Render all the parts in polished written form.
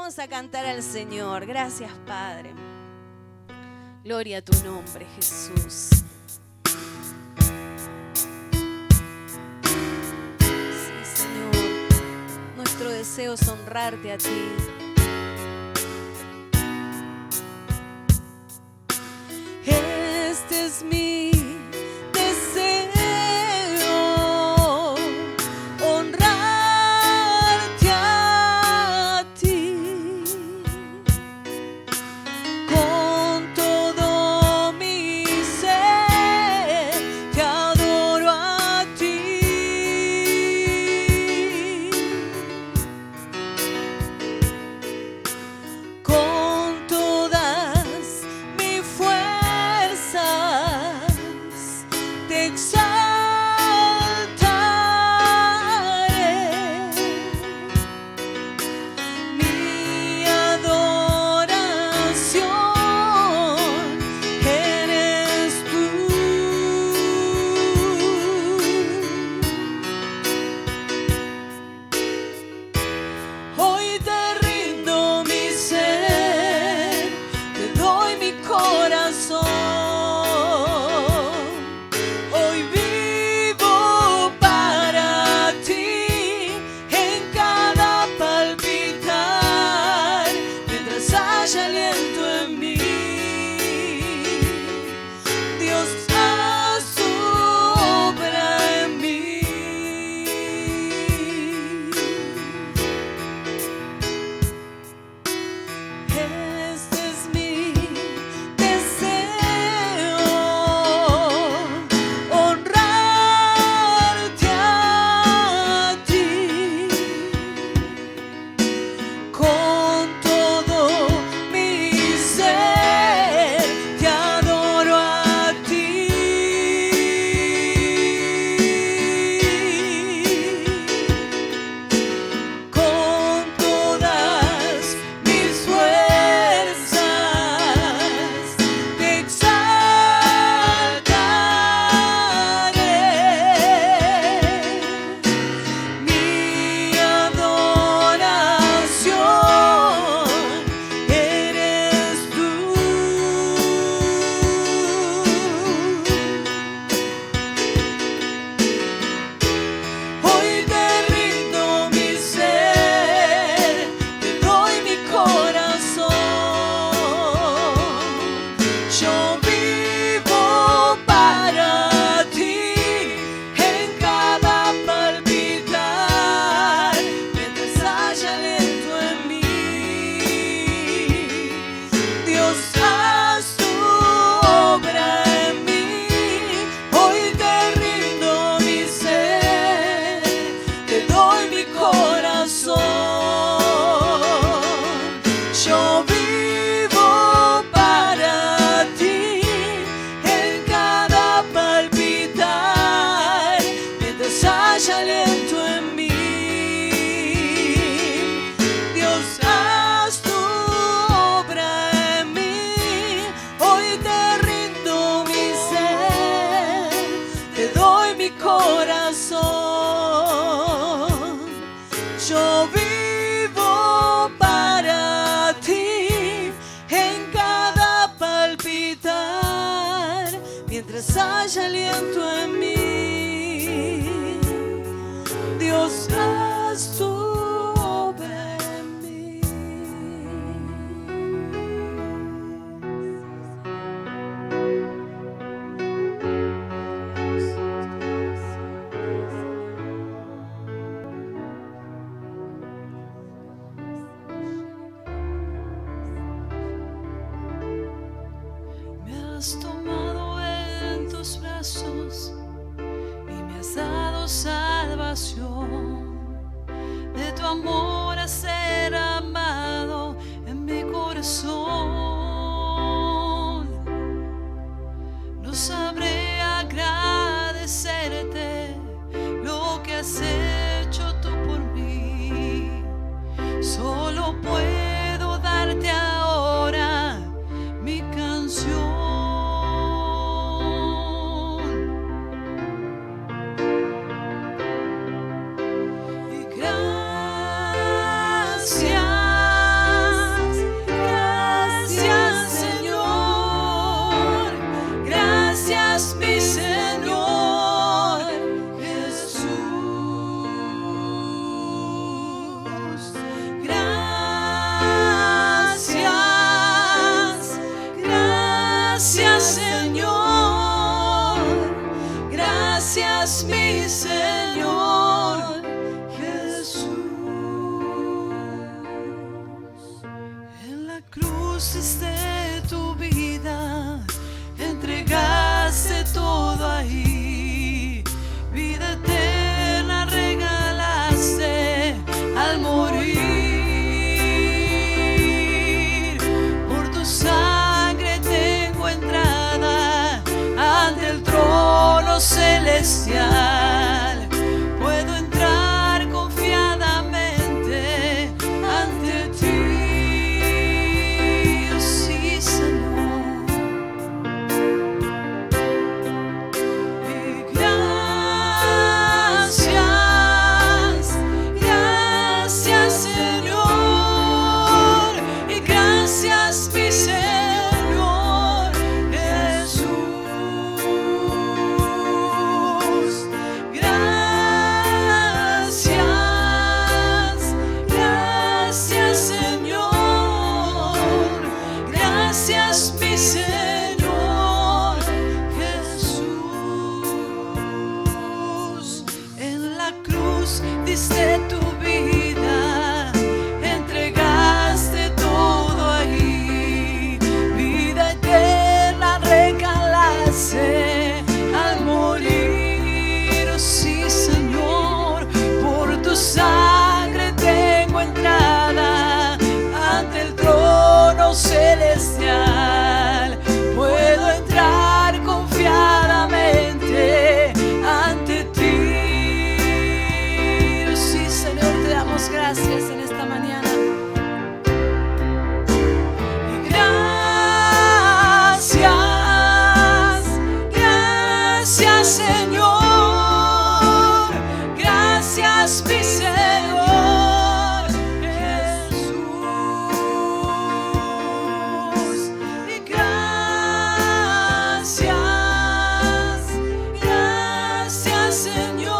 vamos a cantar al Señor. Gracias, Padre. Gloria a tu nombre, Jesús. Sí, Señor. Nuestro deseo es honrarte a ti. Este es mi deseo, honrarte a ti. Con todo mi ser te adoro a ti. Con todas mis fuerzas te exaltaré. Mi adoración eres tú. Hoy te rindo mi ser, te doy mi corazón. Hoy vivo para ti en cada palpitar, mientras haya aliento en mí. Dios, haz tu obra en mí. Este es mi deseo, honrarte a ti. Con todo mi ser te adoro a ti. Con todas mis fuerzas te exaltaré. Mi adoración eres tú. Hoy te rindo mi ser, te doy mi corazón. Yo vivo para ti en cada palpitar, mientras haya aliento en mí. Dios, haz tu obra en mí. Hoy te rindo mi ser, te doy mi corazón. Yo vivo para ti en cada palpitar, mientras haya aliento en mí. Dios, haz tu obra en mí. Hoy te rindo mi ser, te doy mi corazón. Yo vivo para ti en cada palpitar, mientras haya aliento en mí. Dios, haz tu obra en mí. Me has tomado en tus brazos y me has dado salvación. De tu amor a ser amado en mi corazón. No sabré agradecerte lo que has hecho tú por mí. Solo puedo darte ahora mi canción. Y gracias cruz diste tu vida, entregaste todo ahí, vida eterna regalaste al morir. Por tu sangre tengo entrada ante el trono celestial. Puedo entrar confiadamente ante ti. Oh, sí, Señor. Y gracias, gracias, Señor. Y gracias, mi Señor Jesús. Gracias, Señor. Gracias, mi Señor Jesús. En la cruz diste tu vida, entregaste todo ahí, vida eterna regalaste al morir. Oh, sí, Señor, por tu sangre tengo entrada ante el trono celestial. Puedo entrar confiadamente ante ti. Oh, sí, Señor, te damos gracias en esta mañana. Y gracias, Señor. Gracias, mi Señor Jesús. Y gracias, Señor.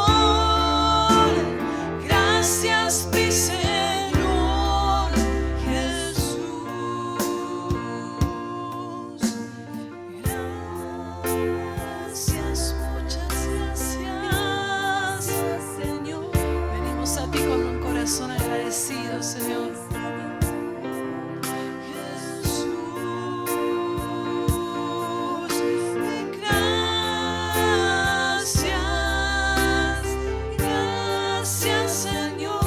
Gracias, mi Señor Jesús. Gracias, muchas gracias, Señor. Venimos a ti con un corazón agradecido, Señor. Jesús. Y gracias, Señor.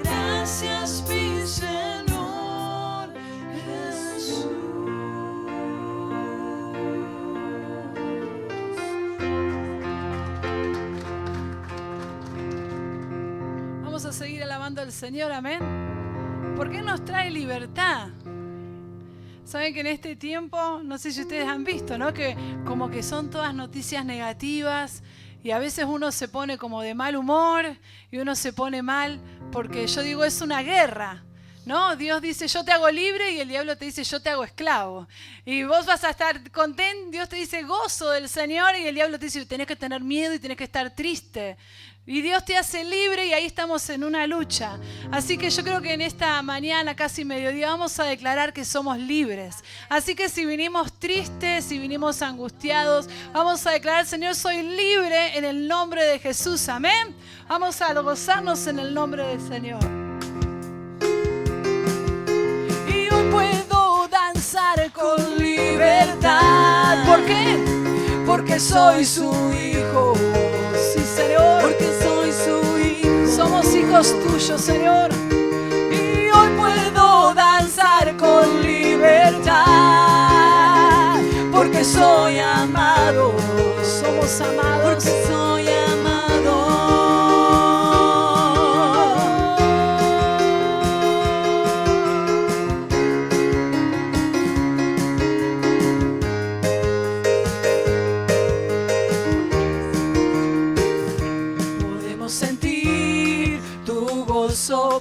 Gracias, mi Señor Jesús. Vamos a seguir alabando al Señor, amén. Porque Él nos trae libertad. Saben que en este tiempo, no sé si ustedes han visto, ¿no? Que como que son todas noticias negativas y a veces uno se pone como de mal humor y uno se pone mal porque yo digo es una guerra. ¿No? Dios dice yo te hago libre y el diablo te dice yo te hago esclavo. Y vos vas a estar contento, Dios te dice gozo del Señor y el diablo te dice tenés que tener miedo y tenés que estar triste. Y Dios te hace libre y ahí estamos en una lucha. Así que yo creo que en esta mañana, casi mediodía, vamos a declarar que somos libres. Así que si vinimos tristes, si vinimos angustiados, vamos a declarar, Señor, soy libre en el nombre de Jesús. Amén. Vamos a gozarnos en el nombre del Señor. Y hoy puedo danzar con libertad. ¿Por qué? Porque soy su hijo. Sí, Señor. Porque soy su hijo. Somos hijos tuyos, Señor. Y hoy puedo danzar con libertad. Porque soy amado. Somos amados. Porque soy amado.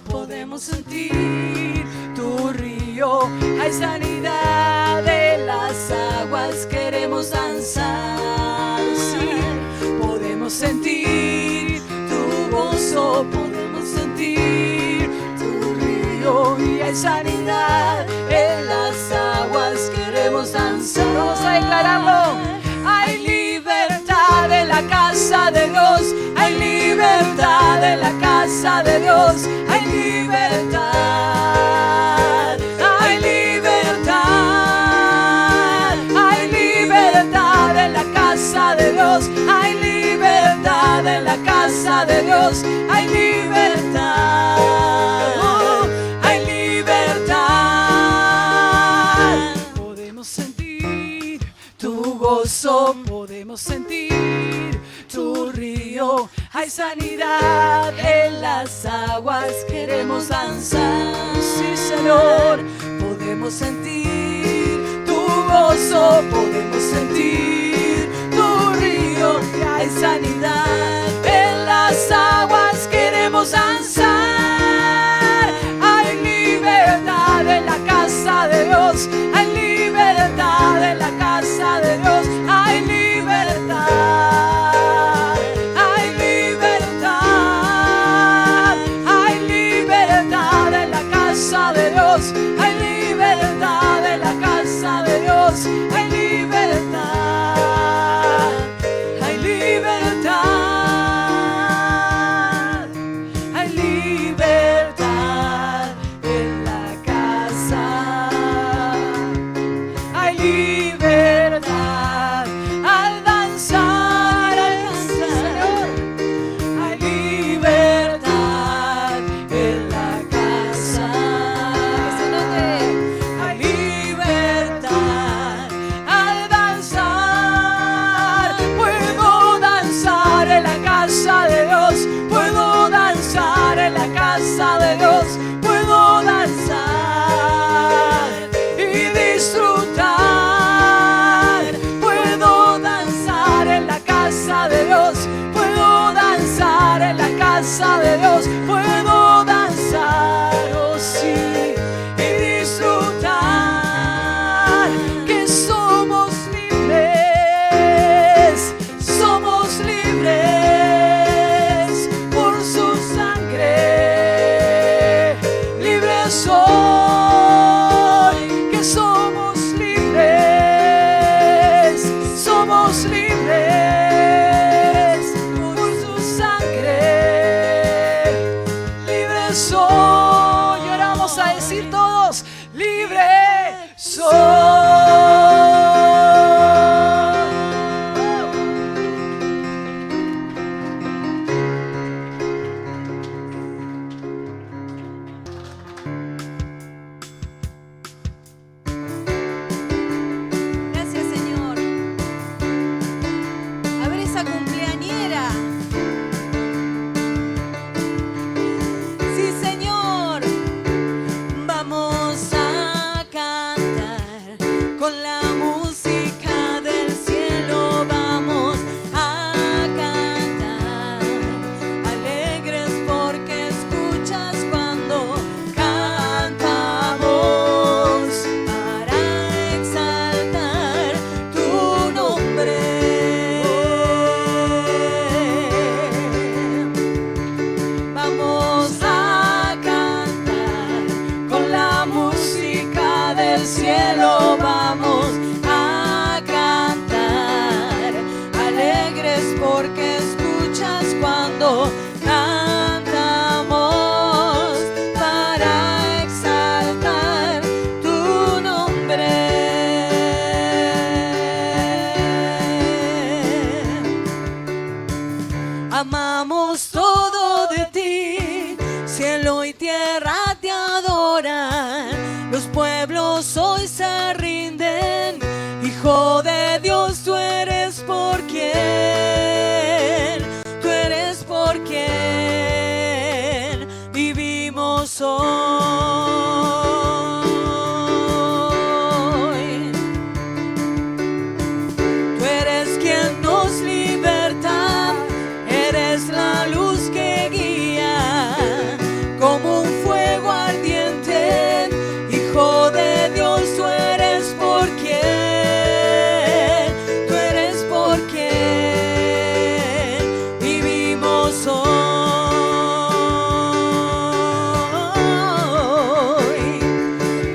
Podemos sentir tu río, hay sanidad de las aguas, queremos danzar. Sí, podemos sentir tu gozo, podemos sentir tu río y hay sanidad en las aguas, queremos danzar. Vamos a declararlo. Hay libertad en la casa de Dios, hay libertad en la casa de Dios, hay libertad. Dios hay libertad. Hay libertad. Podemos sentir tu gozo, podemos sentir tu río. Hay sanidad en las aguas, queremos danzar. Sí, Señor, podemos sentir tu gozo, podemos sentir tu río. Hay sanidad en las aguas, queremos danzar. Hay libertad en la casa de Dios, hay libertad en la casa de Dios, hay libertad. Hay libertad, hay libertad en la casa de Dios, hay libertad en la casa de Dios, hay libertad, hay libertad, hay libertad en la casa, hay libertad al danzar, Señor, hay libertad en la casa, hay libertad al danzar. Puedo danzar en la casa de Dios, puedo danzar en la casa de Dios, puedo danzar y disfrutar. Puedo danzar en la casa de Dios, puedo danzar en la casa de Dios, puedo danzar, oh sí, y disfrutar que somos libres por su sangre. Libres soy, que somos libres por su sangre. Libres soy, y ahora vamos a decir todos, libre soy. Gracias, Señor. A ver esa cumpleañera. Sí, Señor. Vamos a cantar con la música del cielo. Vamos a cantar alegres porque escuchas cuando cantamos para exaltar tu nombre. Vamos a cantar con la música del cielo, vamos a cantar alegres porque escuchas cuando cantamos para exaltar tu nombre. Amamos todo de ti, cielo y tierra te adoran, los pueblos hoy se rinden, Hijo de Dios, tú eres por quien vivimos hoy. Tú eres quien nos liberta, eres la luz que guía, como un fuego ardiente, Hijo de Dios, tú eres por quien vivimos hoy.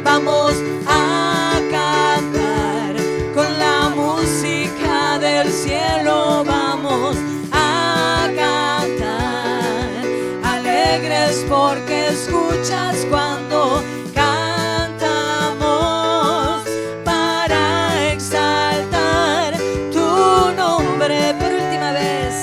Vamos a cantar con la música del cielo, vamos a cantar alegres porque escuchas cuando cantamos para exaltar tu nombre. Por última vez.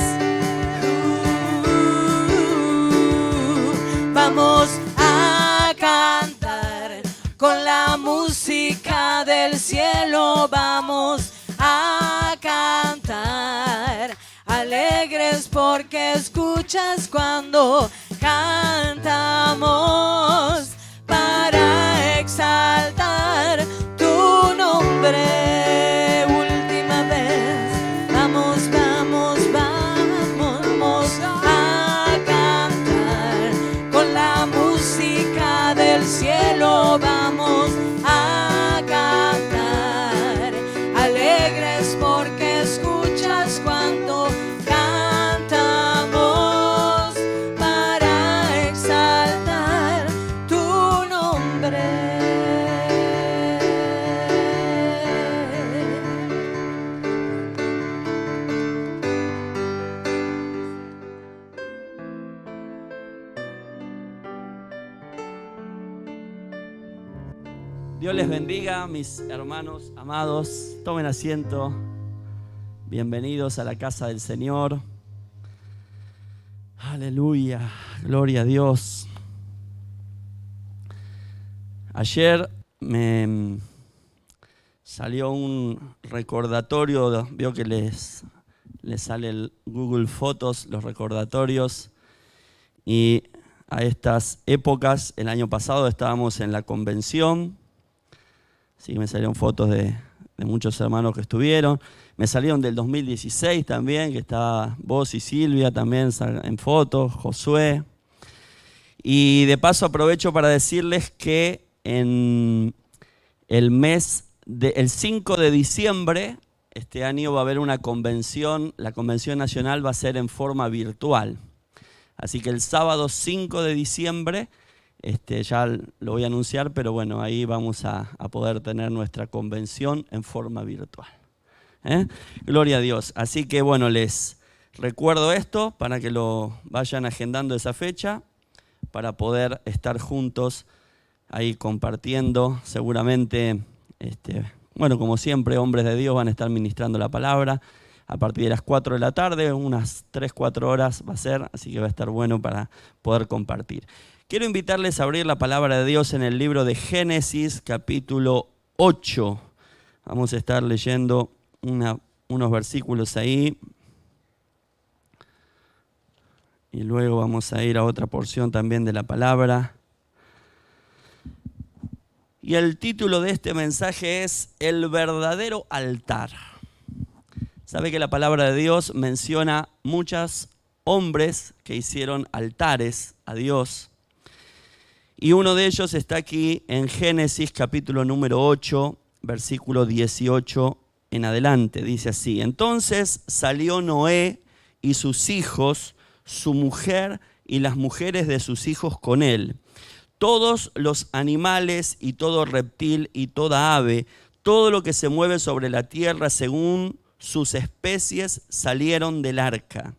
del cielo vamos a cantar. Alegres porque escuchas cuando cantamos para exaltar tu nombre. Última vez, vamos a cantar. Con la música del cielo vamos a cantar. Alegres porque escuchas cuando cantamos para exaltar tu nombre. Dios les bendiga, mis hermanos amados. Tomen asiento. Bienvenidos a la casa del Señor. Aleluya, gloria a Dios. Ayer me salió un recordatorio. Veo que les sale el Google Fotos, los recordatorios. Y a estas épocas, el año pasado estábamos en la convención. Sí, me salieron fotos de muchos hermanos que estuvieron. Me salieron del 2016 también, que estaba vos y Silvia también en fotos, Josué. Y de paso aprovecho para decirles que en el 5 de diciembre, este año va a haber una convención. La convención nacional va a ser en forma virtual. Así que el sábado 5 de diciembre, ya lo voy a anunciar, pero bueno, ahí vamos a poder tener nuestra convención en forma virtual. Gloria a Dios. Así que bueno, les recuerdo esto para que lo vayan agendando esa fecha, para poder estar juntos ahí compartiendo. Seguramente, bueno, como siempre, hombres de Dios van a estar ministrando la palabra a partir de las 4 de la tarde, unas 3-4 horas va a ser, así que va a estar bueno para poder compartir. Quiero invitarles a abrir la palabra de Dios en el libro de Génesis, capítulo 8. Vamos a estar leyendo unos versículos ahí. Y luego vamos a ir a otra porción también de la palabra. Y el título de este mensaje es El verdadero altar. Sabe que la palabra de Dios menciona muchos hombres que hicieron altares a Dios. Y uno de ellos está aquí en Génesis capítulo número 8, versículo 18 en adelante. Dice así: Entonces salió Noé y sus hijos, su mujer y las mujeres de sus hijos con él, todos los animales y todo reptil y toda ave, todo lo que se mueve sobre la tierra según sus especies, salieron del arca.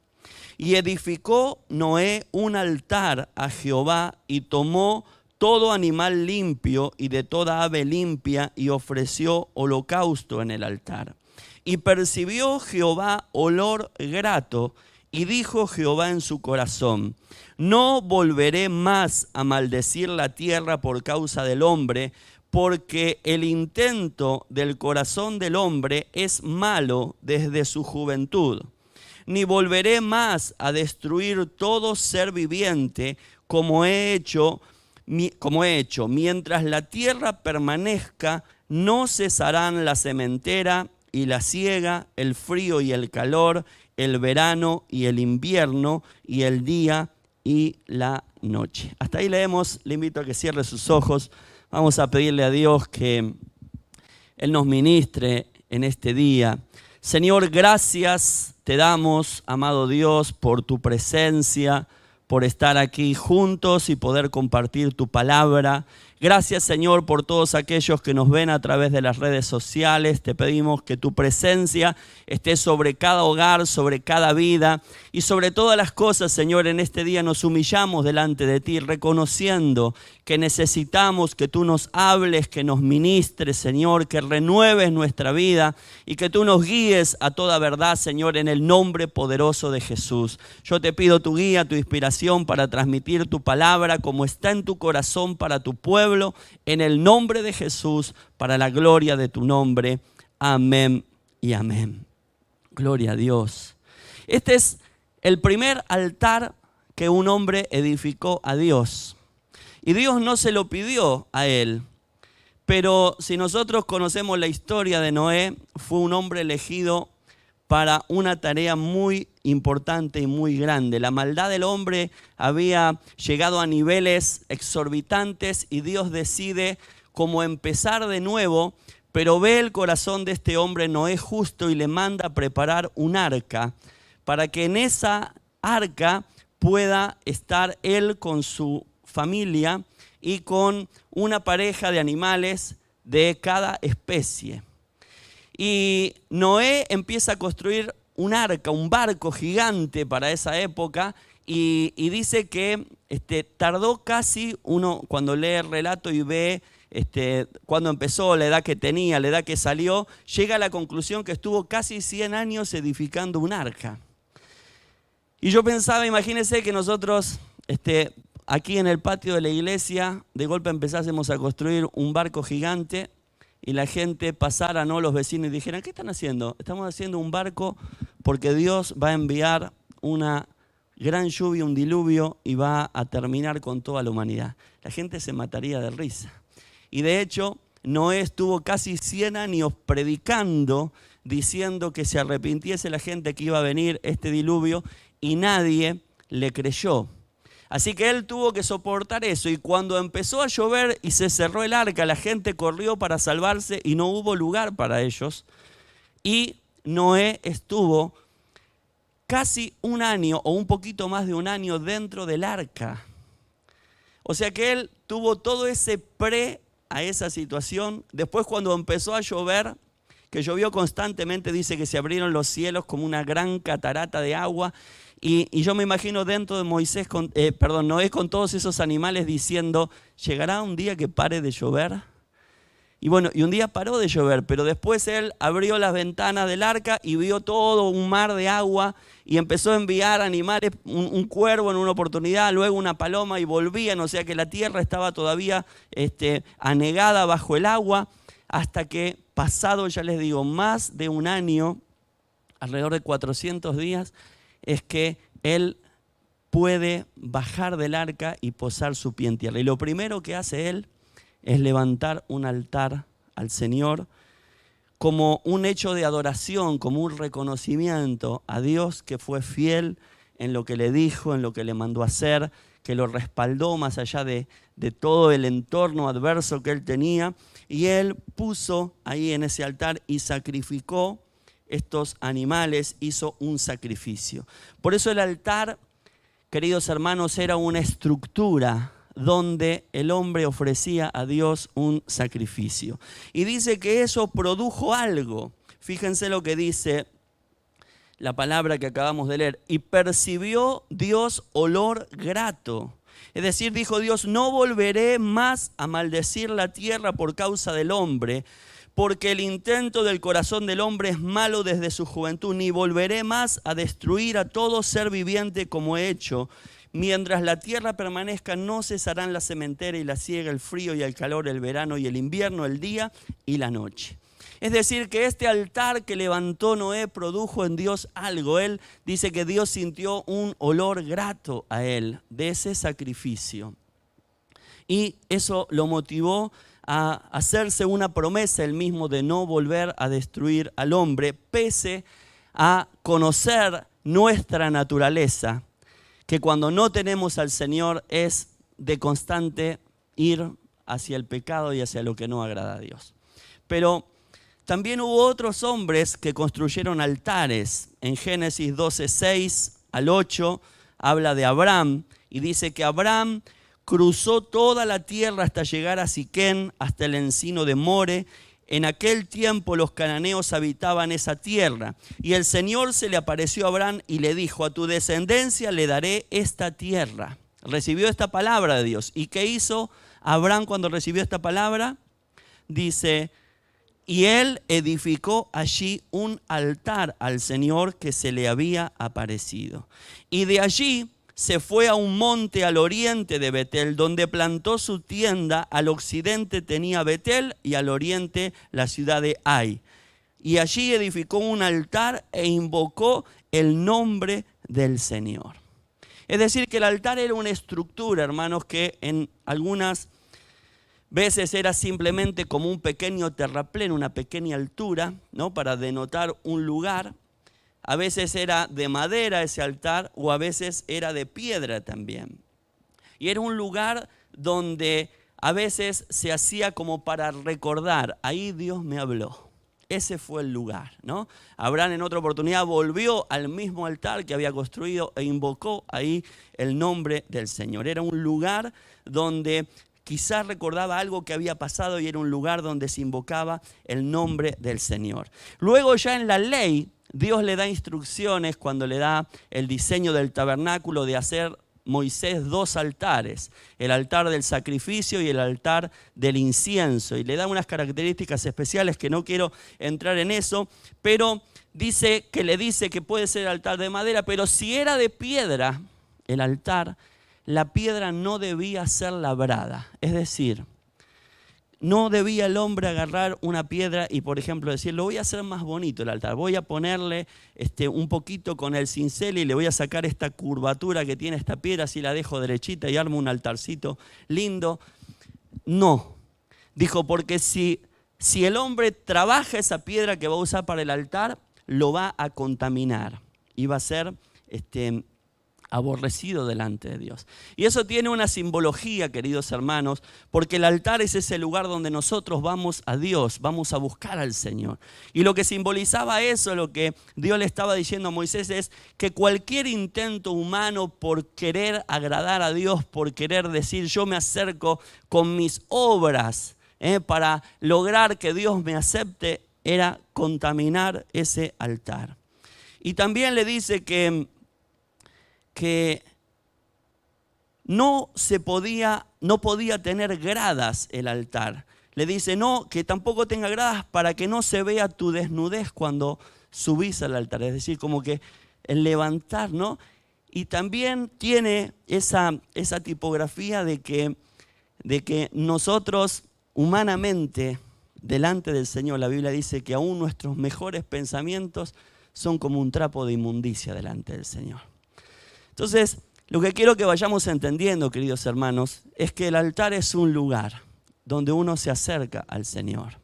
Y edificó Noé un altar a Jehová y tomó todo animal limpio y de toda ave limpia y ofreció holocausto en el altar. Y percibió Jehová olor grato y dijo Jehová en su corazón: No volveré más a maldecir la tierra por causa del hombre, porque el intento del corazón del hombre es malo desde su juventud. Ni volveré más a destruir todo ser viviente como he hecho, mientras la tierra permanezca, no cesarán la sementera y la siega, el frío y el calor, el verano y el invierno, y el día y la noche. Hasta ahí leemos. Le invito a que cierre sus ojos. Vamos a pedirle a Dios que Él nos ministre en este día. Señor, gracias te damos, amado Dios, por tu presencia, por estar aquí juntos y poder compartir tu palabra. Gracias, Señor, por todos aquellos que nos ven a través de las redes sociales. Te pedimos que tu presencia esté sobre cada hogar, sobre cada vida y sobre todas las cosas, Señor. En este día nos humillamos delante de ti, reconociendo que necesitamos que tú nos hables, que nos ministres, Señor, que renueves nuestra vida y que tú nos guíes a toda verdad, Señor, en el nombre poderoso de Jesús. Yo te pido tu guía, tu inspiración oración para transmitir tu palabra como está en tu corazón para tu pueblo, en el nombre de Jesús, para la gloria de tu nombre. Amén y amén. Gloria a Dios. Este es el primer altar que un hombre edificó a Dios. Y Dios no se lo pidió a él. Pero si nosotros conocemos la historia de Noé, fue un hombre elegido para una tarea muy importante y muy grande. La maldad del hombre había llegado a niveles exorbitantes y Dios decide cómo empezar de nuevo, pero ve el corazón de este hombre Noé justo y le manda a preparar un arca para que en esa arca pueda estar él con su familia y con una pareja de animales de cada especie. Y Noé empieza a construir un arca, un barco gigante para esa época, y dice que tardó casi, uno cuando lee el relato y ve cuando empezó, la edad que tenía, la edad que salió, llega a la conclusión que estuvo casi 100 años edificando un arca. Y yo pensaba, imagínense que nosotros aquí en el patio de la iglesia de golpe empezásemos a construir un barco gigante y la gente pasara, ¿no?, los vecinos, y dijeran, ¿qué están haciendo? Estamos haciendo un barco porque Dios va a enviar una gran lluvia, un diluvio, y va a terminar con toda la humanidad. La gente se mataría de risa. Y de hecho, Noé estuvo casi 100 años predicando, diciendo que se arrepintiese la gente, que iba a venir este diluvio, y nadie le creyó. Así que él tuvo que soportar eso, y cuando empezó a llover y se cerró el arca, la gente corrió para salvarse y no hubo lugar para ellos. Y Noé estuvo casi un año o un poquito más de un año dentro del arca. O sea que él tuvo todo ese a esa situación. Después, cuando empezó a llover, que llovió constantemente, dice que se abrieron los cielos como una gran catarata de agua. Y yo me imagino dentro de Noé con todos esos animales diciendo, ¿llegará un día que pare de llover? Y bueno, y un día paró de llover, pero después él abrió las ventanas del arca y vio todo un mar de agua y empezó a enviar animales, un cuervo en una oportunidad, luego una paloma, y volvían, o sea que la tierra estaba todavía anegada bajo el agua, hasta que pasado, ya les digo, más de un año, alrededor de 400 días, es que él puede bajar del arca y posar su pie en tierra. Y lo primero que hace él es levantar un altar al Señor como un hecho de adoración, como un reconocimiento a Dios que fue fiel en lo que le dijo, en lo que le mandó a hacer, que lo respaldó más allá de todo el entorno adverso que él tenía. Y él puso ahí en ese altar y sacrificó estos animales, hizo un sacrificio. Por eso el altar, queridos hermanos, era una estructura donde el hombre ofrecía a Dios un sacrificio. Y dice que eso produjo algo. Fíjense lo que dice la palabra que acabamos de leer. Y percibió Dios olor grato. Es decir, dijo Dios, no volveré más a maldecir la tierra por causa del hombre, porque el intento del corazón del hombre es malo desde su juventud, ni volveré más a destruir a todo ser viviente como he hecho. Mientras la tierra permanezca, no cesarán la sementera y la siega, el frío y el calor, el verano y el invierno, el día y la noche. Es decir, que este altar que levantó Noé produjo en Dios algo. Él dice que Dios sintió un olor grato a él de ese sacrificio. Y eso lo motivó a hacerse una promesa él mismo de no volver a destruir al hombre, pese a conocer nuestra naturaleza, que cuando no tenemos al Señor es de constante ir hacia el pecado y hacia lo que no agrada a Dios. Pero también hubo otros hombres que construyeron altares. En Génesis 12, 6 al 8 habla de Abraham y dice que Abraham cruzó toda la tierra hasta llegar a Siquén, hasta el encino de More. En aquel tiempo los cananeos habitaban esa tierra. Y el Señor se le apareció a Abraham y le dijo, a tu descendencia le daré esta tierra. Recibió esta palabra de Dios. ¿Y qué hizo Abraham cuando recibió esta palabra? Dice, y él edificó allí un altar al Señor que se le había aparecido. Y de allí se fue a un monte al oriente de Betel, donde plantó su tienda. Al occidente tenía Betel y al oriente la ciudad de Ai. Y allí edificó un altar e invocó el nombre del Señor. Es decir, que el altar era una estructura, hermanos, que en algunas veces era simplemente como un pequeño terraplén, una pequeña altura, ¿no?, para denotar un lugar. A veces era de madera ese altar o a veces era de piedra también. Y era un lugar donde a veces se hacía como para recordar, ahí Dios me habló. Ese fue el lugar, ¿no? Abraham en otra oportunidad volvió al mismo altar que había construido e invocó ahí el nombre del Señor. Era un lugar donde quizás recordaba algo que había pasado y era un lugar donde se invocaba el nombre del Señor. Luego ya en la ley, Dios le da instrucciones cuando le da el diseño del tabernáculo de hacer Moisés 2 altares, el altar del sacrificio y el altar del incienso, y le da unas características especiales que no quiero entrar en eso, pero le dice que puede ser altar de madera, pero si era de piedra el altar, la piedra no debía ser labrada, es decir, no debía el hombre agarrar una piedra y, por ejemplo, decir, lo voy a hacer más bonito el altar, voy a ponerle un poquito con el cincel y le voy a sacar esta curvatura que tiene esta piedra, así la dejo derechita y armo un altarcito lindo. No, dijo, porque si el hombre trabaja esa piedra que va a usar para el altar, lo va a contaminar y va a ser aborrecido delante de Dios. Y eso tiene una simbología, queridos hermanos, porque el altar es ese lugar donde nosotros vamos a Dios, vamos a buscar al Señor. Y lo que simbolizaba eso, lo que Dios le estaba diciendo a Moisés, es que cualquier intento humano por querer agradar a Dios, por querer decir yo me acerco con mis obras para lograr que Dios me acepte, era contaminar ese altar. Y también le dice que no podía tener gradas el altar. Le dice, no, que tampoco tenga gradas para que no se vea tu desnudez cuando subís al altar. Es decir, como que el levantar, ¿no? Y también tiene esa tipografía de que nosotros humanamente, delante del Señor, la Biblia dice que aún nuestros mejores pensamientos son como un trapo de inmundicia delante del Señor. Entonces, lo que quiero que vayamos entendiendo, queridos hermanos, es que el altar es un lugar donde uno se acerca al Señor.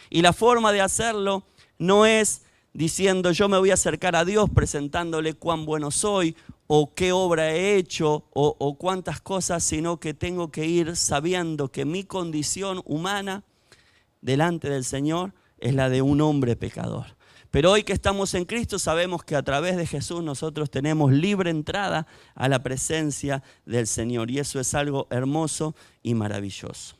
Y la forma de hacerlo no es diciendo yo me voy a acercar a Dios presentándole cuán bueno soy o qué obra he hecho o cuántas cosas, sino que tengo que ir sabiendo que mi condición humana delante del Señor es la de un hombre pecador. Pero hoy que estamos en Cristo sabemos que a través de Jesús nosotros tenemos libre entrada a la presencia del Señor. Y eso es algo hermoso y maravilloso.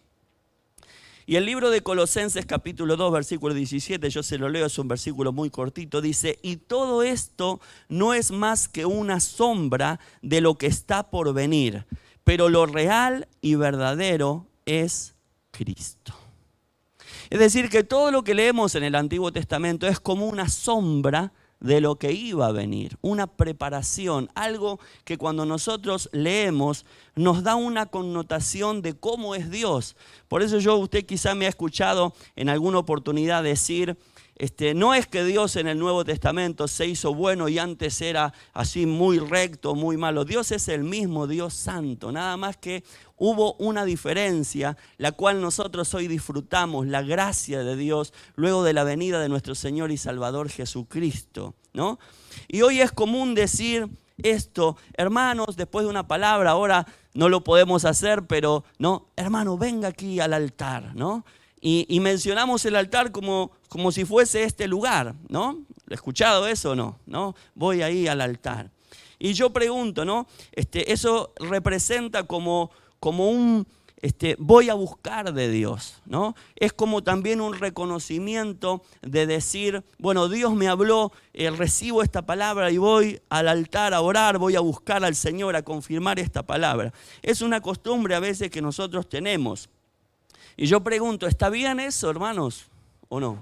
Y el libro de Colosenses capítulo 2 versículo 17, yo se lo leo, es un versículo muy cortito, dice, y todo esto no es más que una sombra de lo que está por venir, pero lo real y verdadero es Cristo. Es decir, que todo lo que leemos en el Antiguo Testamento es como una sombra de lo que iba a venir, una preparación, algo que cuando nosotros leemos nos da una connotación de cómo es Dios. Por eso usted quizá me ha escuchado en alguna oportunidad decir, no es que Dios en el Nuevo Testamento se hizo bueno y antes era así muy recto, muy malo. Dios es el mismo Dios santo, nada más que hubo una diferencia, la cual nosotros hoy disfrutamos, la gracia de Dios, luego de la venida de nuestro Señor y Salvador Jesucristo, ¿no? Y hoy es común decir esto, hermanos, después de una palabra, ahora no lo podemos hacer, pero no, hermano, venga aquí al altar, ¿no? Y mencionamos el altar como si fuese este lugar, ¿no? ¿Lo he escuchado eso o no? ¿No? Voy ahí al altar. Y yo pregunto, ¿no? Eso representa como un voy a buscar de Dios, ¿no? Es como también un reconocimiento de decir, bueno, Dios me habló, recibo esta palabra y voy al altar a orar, voy a buscar al Señor, a confirmar esta palabra. Es una costumbre a veces que nosotros tenemos. Y yo pregunto, ¿está bien eso, hermanos, o no?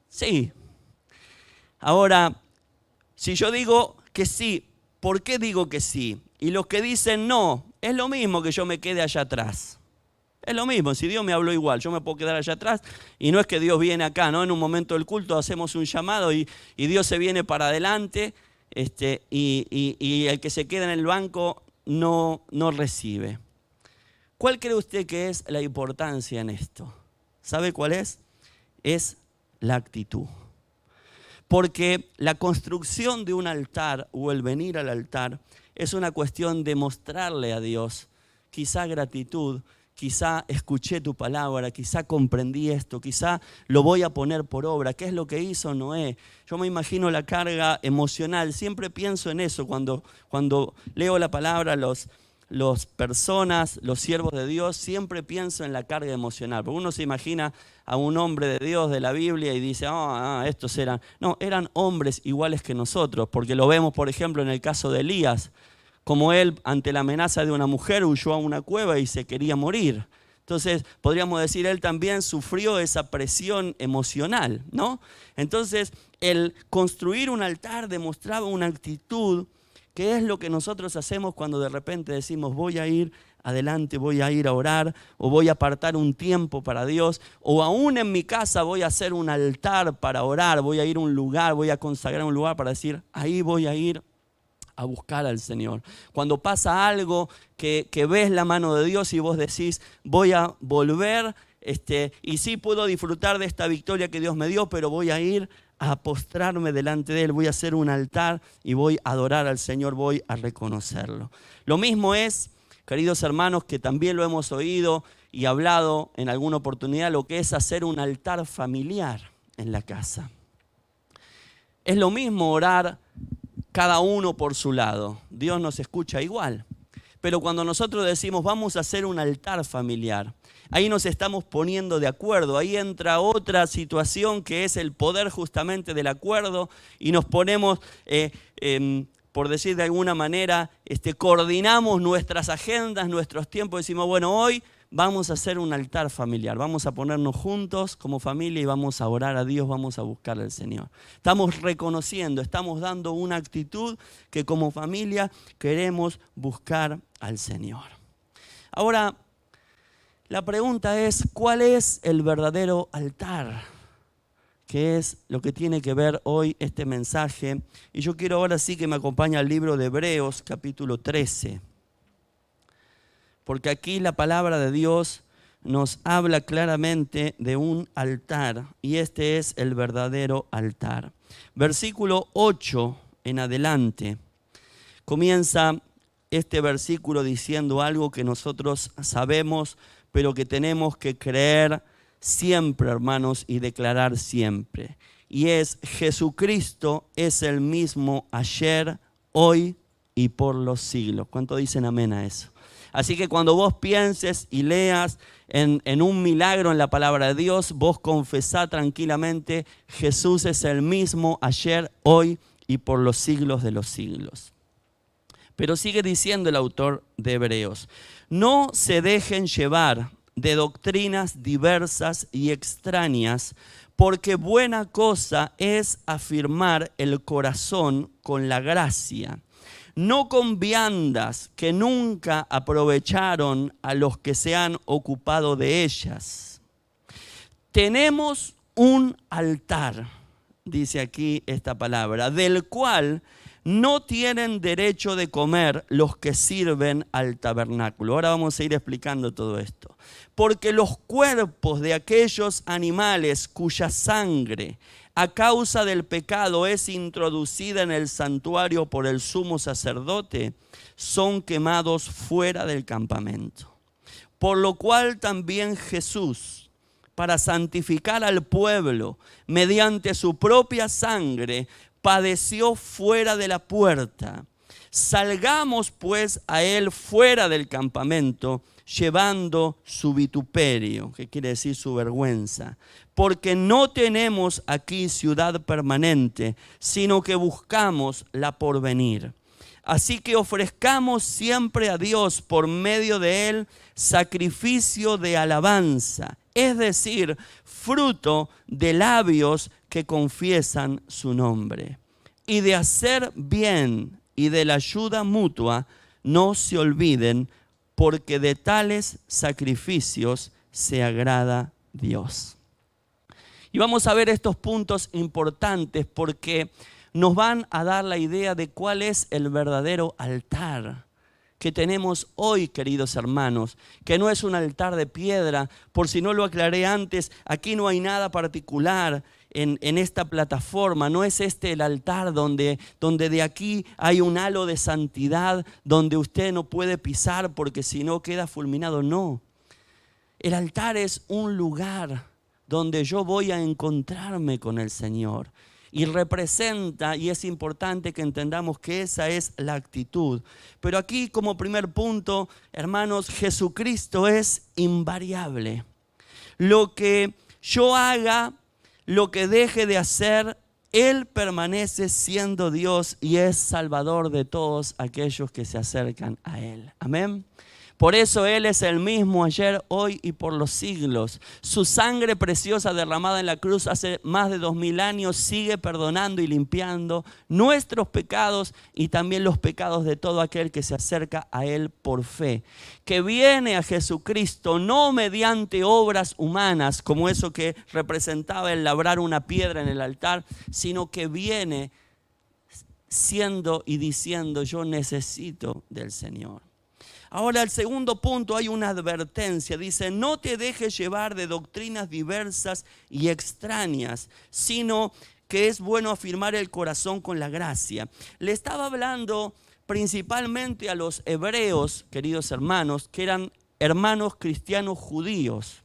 Sí. Ahora, si yo digo que sí. ¿Por qué digo que sí? Y los que dicen no, es lo mismo que yo me quede allá atrás. Es lo mismo, si Dios me habló igual, yo me puedo quedar allá atrás y no es que Dios viene acá, ¿no? En un momento del culto hacemos un llamado y Dios se viene para adelante y el que se queda en el banco no recibe. ¿Cuál cree usted que es la importancia en esto? ¿Sabe cuál es? Es la actitud. Porque la construcción de un altar o el venir al altar es una cuestión de mostrarle a Dios quizá gratitud, quizá escuché tu palabra, quizá comprendí esto, quizá lo voy a poner por obra. ¿Qué es lo que hizo Noé? Yo me imagino la carga emocional, siempre pienso en eso cuando leo la palabra, los personas, los siervos de Dios, siempre pienso en la carga emocional. Porque uno se imagina a un hombre de Dios de la Biblia y dice, estos eran... No, eran hombres iguales que nosotros, porque lo vemos, por ejemplo, en el caso de Elías, como él, ante la amenaza de una mujer, huyó a una cueva y se quería morir. Entonces, podríamos decir, él también sufrió esa presión emocional, ¿no? Entonces, el construir un altar demostraba una actitud que es lo que nosotros hacemos cuando de repente decimos, voy a ir adelante, voy a ir a orar, o voy a apartar un tiempo para Dios, o aún en mi casa voy a hacer un altar para orar, voy a ir a un lugar, voy a consagrar un lugar para decir, ahí voy a ir a buscar al Señor. Cuando pasa algo que ves la mano de Dios y vos decís, voy a volver, y sí puedo disfrutar de esta victoria que Dios me dio, pero voy a ir a postrarme delante de Él, voy a hacer un altar y voy a adorar al Señor, voy a reconocerlo. Lo mismo es, queridos hermanos, que también lo hemos oído y hablado en alguna oportunidad, lo que es hacer un altar familiar en la casa. Es lo mismo orar cada uno por su lado. Dios nos escucha igual. Pero cuando nosotros decimos vamos a hacer un altar familiar, ahí nos estamos poniendo de acuerdo. Ahí entra otra situación que es el poder justamente del acuerdo y nos ponemos, por decir de alguna manera, coordinamos nuestras agendas, nuestros tiempos. Decimos, bueno, hoy vamos a hacer un altar familiar, vamos a ponernos juntos como familia y vamos a orar a Dios, vamos a buscar al Señor. Estamos reconociendo, estamos dando una actitud que como familia queremos buscar al Señor. Ahora, la pregunta es, ¿cuál es el verdadero altar? Que es lo que tiene que ver hoy este mensaje. Y yo quiero ahora sí que me acompañe al libro de Hebreos, capítulo 13. Porque aquí la palabra de Dios nos habla claramente de un altar y este es el verdadero altar. Versículo 8 en adelante comienza este versículo diciendo algo que nosotros sabemos, pero que tenemos que creer siempre, hermanos, y declarar siempre. Y es, Jesucristo es el mismo ayer, hoy y por los siglos. ¿Cuánto dicen amén a eso? Así que cuando vos pienses y leas en un milagro en la palabra de Dios, vos confesá tranquilamente, Jesús es el mismo ayer, hoy y por los siglos de los siglos. Pero sigue diciendo el autor de Hebreos, no se dejen llevar de doctrinas diversas y extrañas, porque buena cosa es afirmar el corazón con la gracia. No con viandas que nunca aprovecharon a los que se han ocupado de ellas. Tenemos un altar, dice aquí esta palabra, del cual no tienen derecho de comer los que sirven al tabernáculo. Ahora vamos a ir explicando todo esto. Porque los cuerpos de aquellos animales cuya sangre a causa del pecado es introducida en el santuario por el sumo sacerdote, son quemados fuera del campamento. Por lo cual también Jesús, para santificar al pueblo mediante su propia sangre, padeció fuera de la puerta. Salgamos pues a él fuera del campamento, llevando su vituperio, que quiere decir su vergüenza, porque no tenemos aquí ciudad permanente, sino que buscamos la porvenir. Así que ofrezcamos siempre a Dios por medio de él sacrificio de alabanza, es decir, fruto de labios que confiesan su nombre. y de hacer bien y de la ayuda mutua no se olviden, porque de tales sacrificios se agrada Dios. Y vamos a ver estos puntos importantes porque nos van a dar la idea de cuál es el verdadero altar que tenemos hoy, queridos hermanos, que no es un altar de piedra. Por si no lo aclaré antes, aquí no hay nada particular en esta plataforma. No es este el altar donde de aquí hay un halo de santidad, donde usted no puede pisar porque si no queda fulminado. No, el altar es un lugar donde yo voy a encontrarme con el Señor. Y representa, y es importante que entendamos que esa es la actitud. Pero aquí como primer punto, hermanos, Jesucristo es invariable. Lo que yo haga, lo que deje de hacer, Él permanece siendo Dios y es Salvador de todos aquellos que se acercan a Él. Amén. Por eso Él es el mismo ayer, hoy y por los siglos. Su sangre preciosa derramada en la cruz hace más de 2000 años sigue perdonando y limpiando nuestros pecados y también los pecados de todo aquel que se acerca a Él por fe. Que viene a Jesucristo no mediante obras humanas, como eso que representaba el labrar una piedra en el altar, sino que viene siendo y diciendo: yo necesito del Señor. Ahora, el segundo punto, hay una advertencia. Dice: no te dejes llevar de doctrinas diversas y extrañas, sino que es bueno afirmar el corazón con la gracia. Le estaba hablando principalmente a los hebreos, queridos hermanos, que eran hermanos cristianos judíos,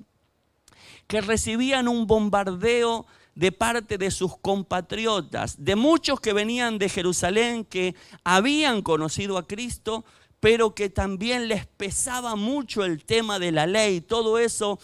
que recibían un bombardeo de parte de sus compatriotas, de muchos que venían de Jerusalén, que habían conocido a Cristo, pero que también les pesaba mucho el tema de la ley, todo eso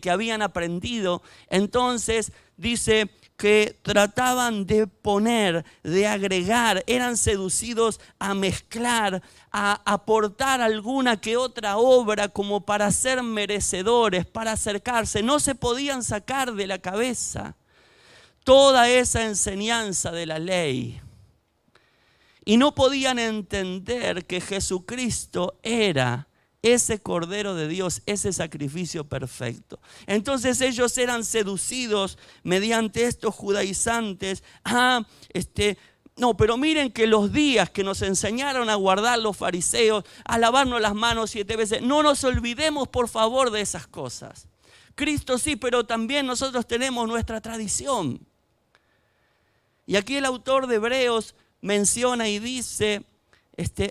que habían aprendido. Entonces dice que trataban de poner, de agregar, eran seducidos a mezclar, a aportar alguna que otra obra como para ser merecedores, para acercarse. No se podían sacar de la cabeza toda esa enseñanza de la ley. Y no podían entender que Jesucristo era ese Cordero de Dios, ese sacrificio perfecto. Entonces ellos eran seducidos mediante estos judaizantes. No, pero miren que los días que nos enseñaron a guardar los fariseos, a lavarnos las manos 7 veces, no nos olvidemos por favor de esas cosas. Cristo sí, pero también nosotros tenemos nuestra tradición. Y aquí el autor de Hebreos menciona y dice: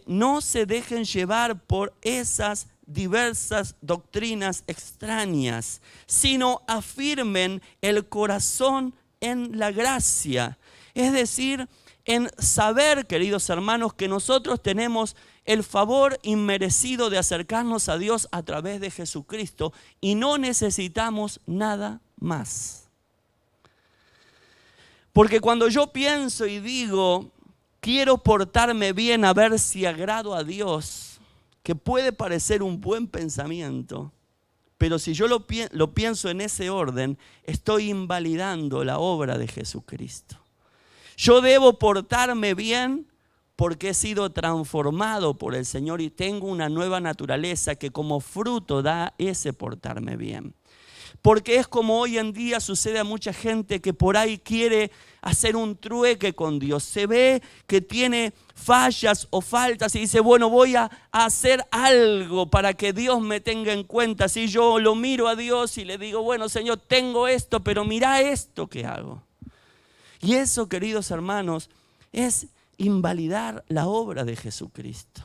no se dejen llevar por esas diversas doctrinas extrañas, sino afirmen el corazón en la gracia. Es decir, en saber, queridos hermanos, que nosotros tenemos el favor inmerecido de acercarnos a Dios a través de Jesucristo y no necesitamos nada más. Porque cuando yo pienso y digo: quiero portarme bien a ver si agrado a Dios, que puede parecer un buen pensamiento, pero si yo lo pienso en ese orden, estoy invalidando la obra de Jesucristo. Yo debo portarme bien porque he sido transformado por el Señor y tengo una nueva naturaleza que como fruto da ese portarme bien. Porque es como hoy en día sucede a mucha gente que por ahí quiere hacer un trueque con Dios. Se ve que tiene fallas o faltas y dice: bueno, voy a hacer algo para que Dios me tenga en cuenta. Si yo lo miro a Dios y le digo: bueno, Señor, tengo esto, pero mira esto que hago. Y eso, queridos hermanos, es invalidar la obra de Jesucristo.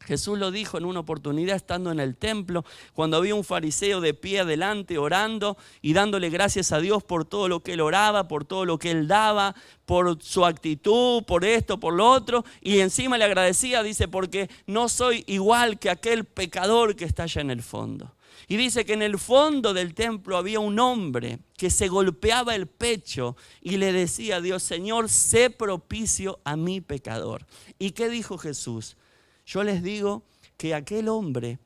Jesús lo dijo en una oportunidad estando en el templo, cuando había un fariseo de pie adelante orando y dándole gracias a Dios por todo lo que él oraba, por todo lo que él daba, por su actitud, por esto, por lo otro. Y encima le agradecía, dice: porque no soy igual que aquel pecador que está allá en el fondo. Y dice que en el fondo del templo había un hombre que se golpeaba el pecho y le decía a Dios: Señor, sé propicio a mi pecador. ¿Y qué dijo Jesús? Yo les digo que aquel hombre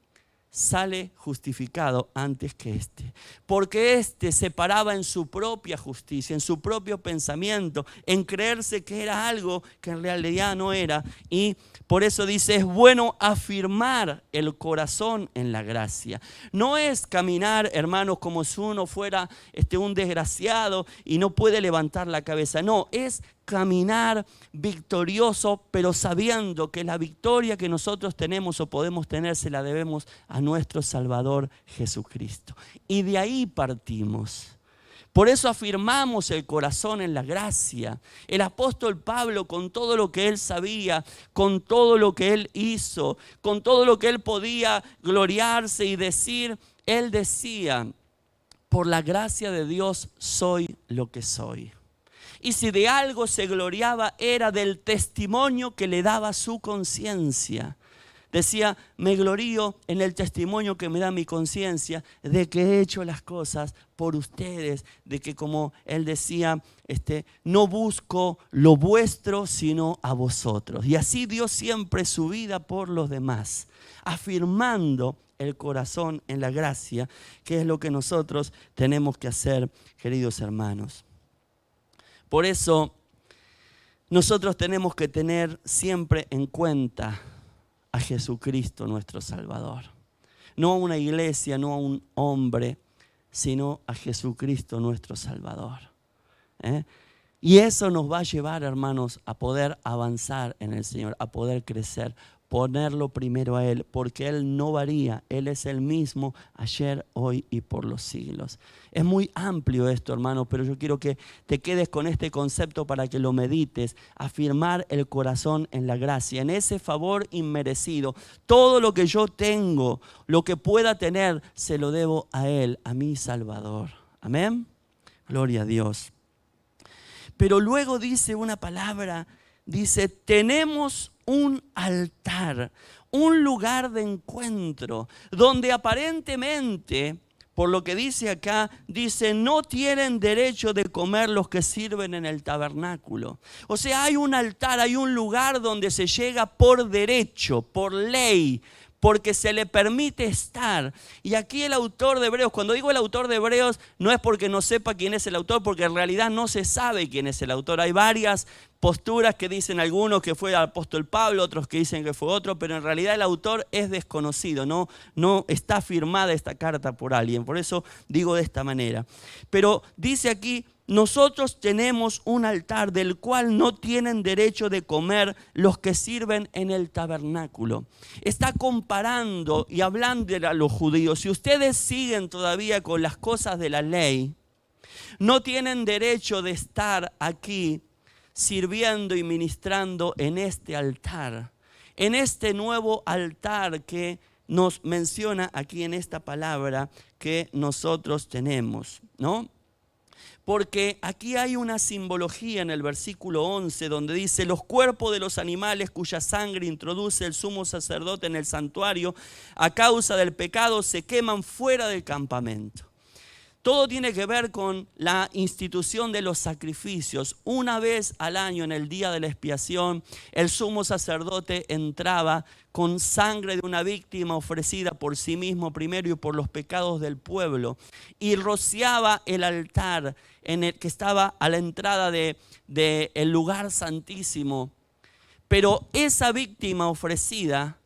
sale justificado antes que éste. Porque éste se paraba en su propia justicia, en su propio pensamiento, en creerse que era algo que en realidad no era. Y por eso dice, es bueno afirmar el corazón en la gracia. No es caminar, hermanos, como si uno fuera un desgraciado y no puede levantar la cabeza. No, es caminar victorioso, pero sabiendo que la victoria que nosotros tenemos o podemos tener se la debemos a nuestro Salvador Jesucristo. Y de ahí partimos. Por eso afirmamos el corazón en la gracia. El apóstol Pablo, con todo lo que él sabía, con todo lo que él hizo, con todo lo que él podía gloriarse y decir, él decía, por la gracia de Dios soy lo que soy. Y si de algo se gloriaba era del testimonio que le daba su conciencia. Decía, me glorío en el testimonio que me da mi conciencia de que he hecho las cosas por ustedes, de que como él decía, no busco lo vuestro sino a vosotros. Y así dio siempre su vida por los demás, afirmando el corazón en la gracia, que es lo que nosotros tenemos que hacer, queridos hermanos. Por eso nosotros tenemos que tener siempre en cuenta a Jesucristo nuestro Salvador. No a una iglesia, no a un hombre, sino a Jesucristo nuestro Salvador. Y eso nos va a llevar, hermanos, a poder avanzar en el Señor, a poder crecer, ponerlo primero a Él, porque Él no varía, Él es el mismo ayer, hoy y por los siglos. Es muy amplio esto, hermano, pero yo quiero que te quedes con este concepto para que lo medites. Afirmar el corazón en la gracia, en ese favor inmerecido. Todo lo que yo tengo, lo que pueda tener, se lo debo a Él, a mi Salvador. Amén. Gloria a Dios. Pero luego dice una palabra, dice, tenemos un altar, un lugar de encuentro, donde aparentemente, por lo que dice acá, dice, no tienen derecho de comer los que sirven en el tabernáculo. O sea, hay un altar, hay un lugar donde se llega por derecho, por ley, porque se le permite estar. Y aquí el autor de Hebreos, cuando digo el autor de Hebreos, no es porque no sepa quién es el autor, porque en realidad no se sabe quién es el autor. Hay varias posturas que dicen algunos que fue el apóstol Pablo, otros que dicen que fue otro, pero en realidad el autor es desconocido, no está firmada esta carta por alguien. Por eso digo de esta manera. Pero dice aquí, nosotros tenemos un altar del cual no tienen derecho de comer los que sirven en el tabernáculo. Está comparando y hablando a los judíos. Si ustedes siguen todavía con las cosas de la ley, no tienen derecho de estar aquí sirviendo y ministrando en este altar. En este nuevo altar que nos menciona aquí en esta palabra que nosotros tenemos, ¿no? Porque aquí hay una simbología en el versículo 11 donde dice, los cuerpos de los animales cuya sangre introduce el sumo sacerdote en el santuario a causa del pecado se queman fuera del campamento. Todo tiene que ver con la institución de los sacrificios. Una vez al año, en el día de la expiación, el sumo sacerdote entraba con sangre de una víctima ofrecida por sí mismo primero y por los pecados del pueblo, y rociaba el altar en el que estaba a la entrada del lugar santísimo. Pero esa víctima ofrecida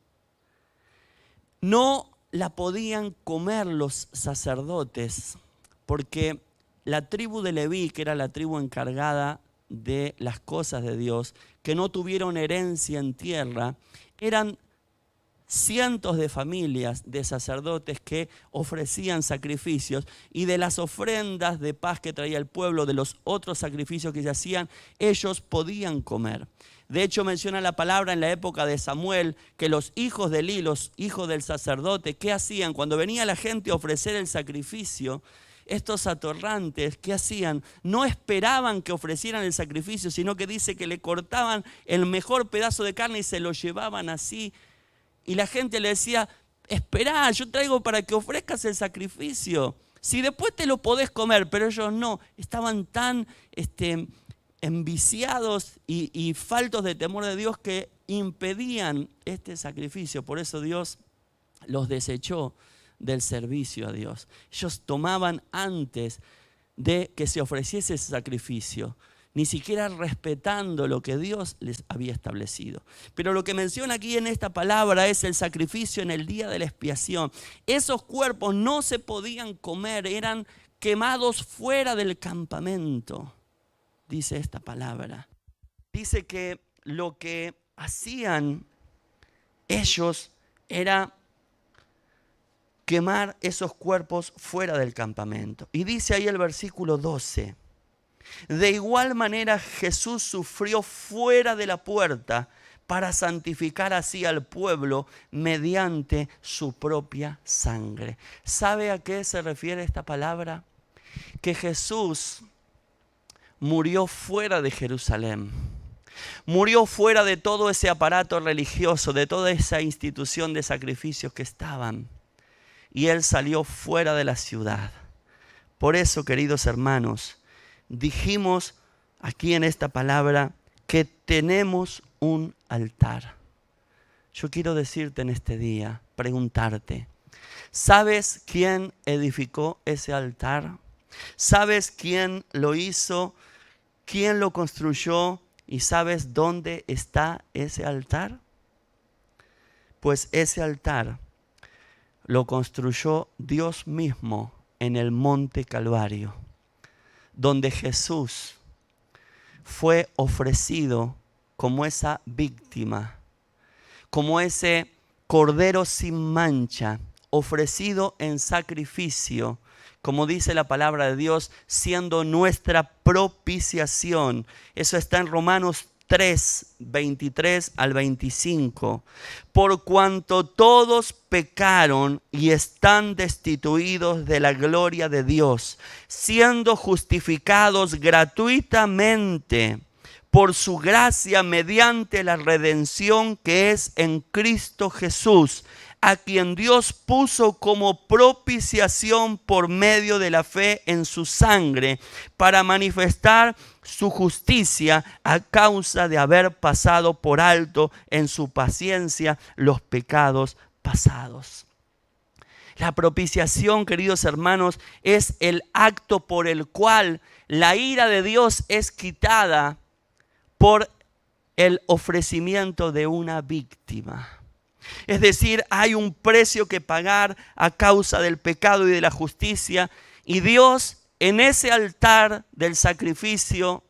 no la podían comer los sacerdotes, porque la tribu de Leví, que era la tribu encargada de las cosas de Dios, que no tuvieron herencia en tierra, eran cientos de familias de sacerdotes que ofrecían sacrificios, y de las ofrendas de paz que traía el pueblo, de los otros sacrificios que se hacían, ellos podían comer. De hecho, menciona la palabra en la época de Samuel que los hijos de Elí, los hijos del sacerdote, ¿qué hacían? Cuando venía la gente a ofrecer el sacrificio, estos atorrantes, ¿qué hacían? No esperaban que ofrecieran el sacrificio, sino que dice que le cortaban el mejor pedazo de carne y se lo llevaban así. Y la gente le decía, esperá, yo traigo para que ofrezcas el sacrificio. Si después te lo podés comer, pero ellos no. Estaban tan enviciados y faltos de temor de Dios que impedían este sacrificio. Por eso Dios los desechó del servicio a Dios. Ellos tomaban antes de que se ofreciese ese sacrificio, ni siquiera respetando lo que Dios les había establecido. Pero lo que menciona aquí en esta palabra es el sacrificio en el día de la expiación. Esos cuerpos no se podían comer, eran quemados fuera del campamento, dice esta palabra. Dice que lo que hacían ellos era quemar esos cuerpos fuera del campamento. Y dice ahí el versículo 12, de igual manera Jesús sufrió fuera de la puerta para santificar así al pueblo mediante su propia sangre. ¿Sabe a qué se refiere esta palabra? Que Jesús murió fuera de Jerusalén. Murió fuera de todo ese aparato religioso, de toda esa institución de sacrificios que estaban. Y Él salió fuera de la ciudad. Por eso, queridos hermanos, dijimos aquí en esta palabra que tenemos un altar. Yo quiero decirte en este día, preguntarte, ¿sabes quién edificó ese altar? ¿Sabes quién lo hizo? ¿Quién lo construyó? ¿Y sabes dónde está ese altar? Pues ese altar lo construyó Dios mismo en el monte Calvario, donde Jesús fue ofrecido como esa víctima, como ese cordero sin mancha, ofrecido en sacrificio, como dice la palabra de Dios, siendo nuestra propiciación. Eso está en Romanos 3, 23 al 25. Por cuanto todos pecaron y están destituidos de la gloria de Dios, siendo justificados gratuitamente por su gracia mediante la redención que es en Cristo Jesús, a quien Dios puso como propiciación por medio de la fe en su sangre, para manifestar su justicia a causa de haber pasado por alto en su paciencia los pecados pasados. La propiciación, queridos hermanos, es el acto por el cual la ira de Dios es quitada por el ofrecimiento de una víctima. Es decir, hay un precio que pagar a causa del pecado y de la justicia, y Dios en ese altar del sacrificio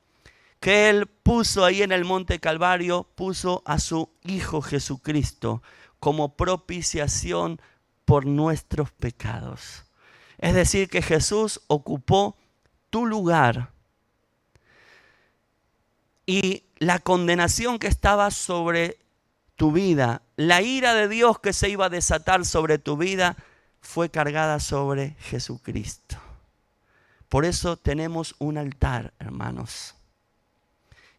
que Él puso ahí en el monte Calvario, puso a su Hijo Jesucristo como propiciación por nuestros pecados. Es decir, que Jesús ocupó tu lugar, y la condenación que estaba sobre tu vida, la ira de Dios que se iba a desatar sobre tu vida, fue cargada sobre Jesucristo. Por eso tenemos un altar, hermanos,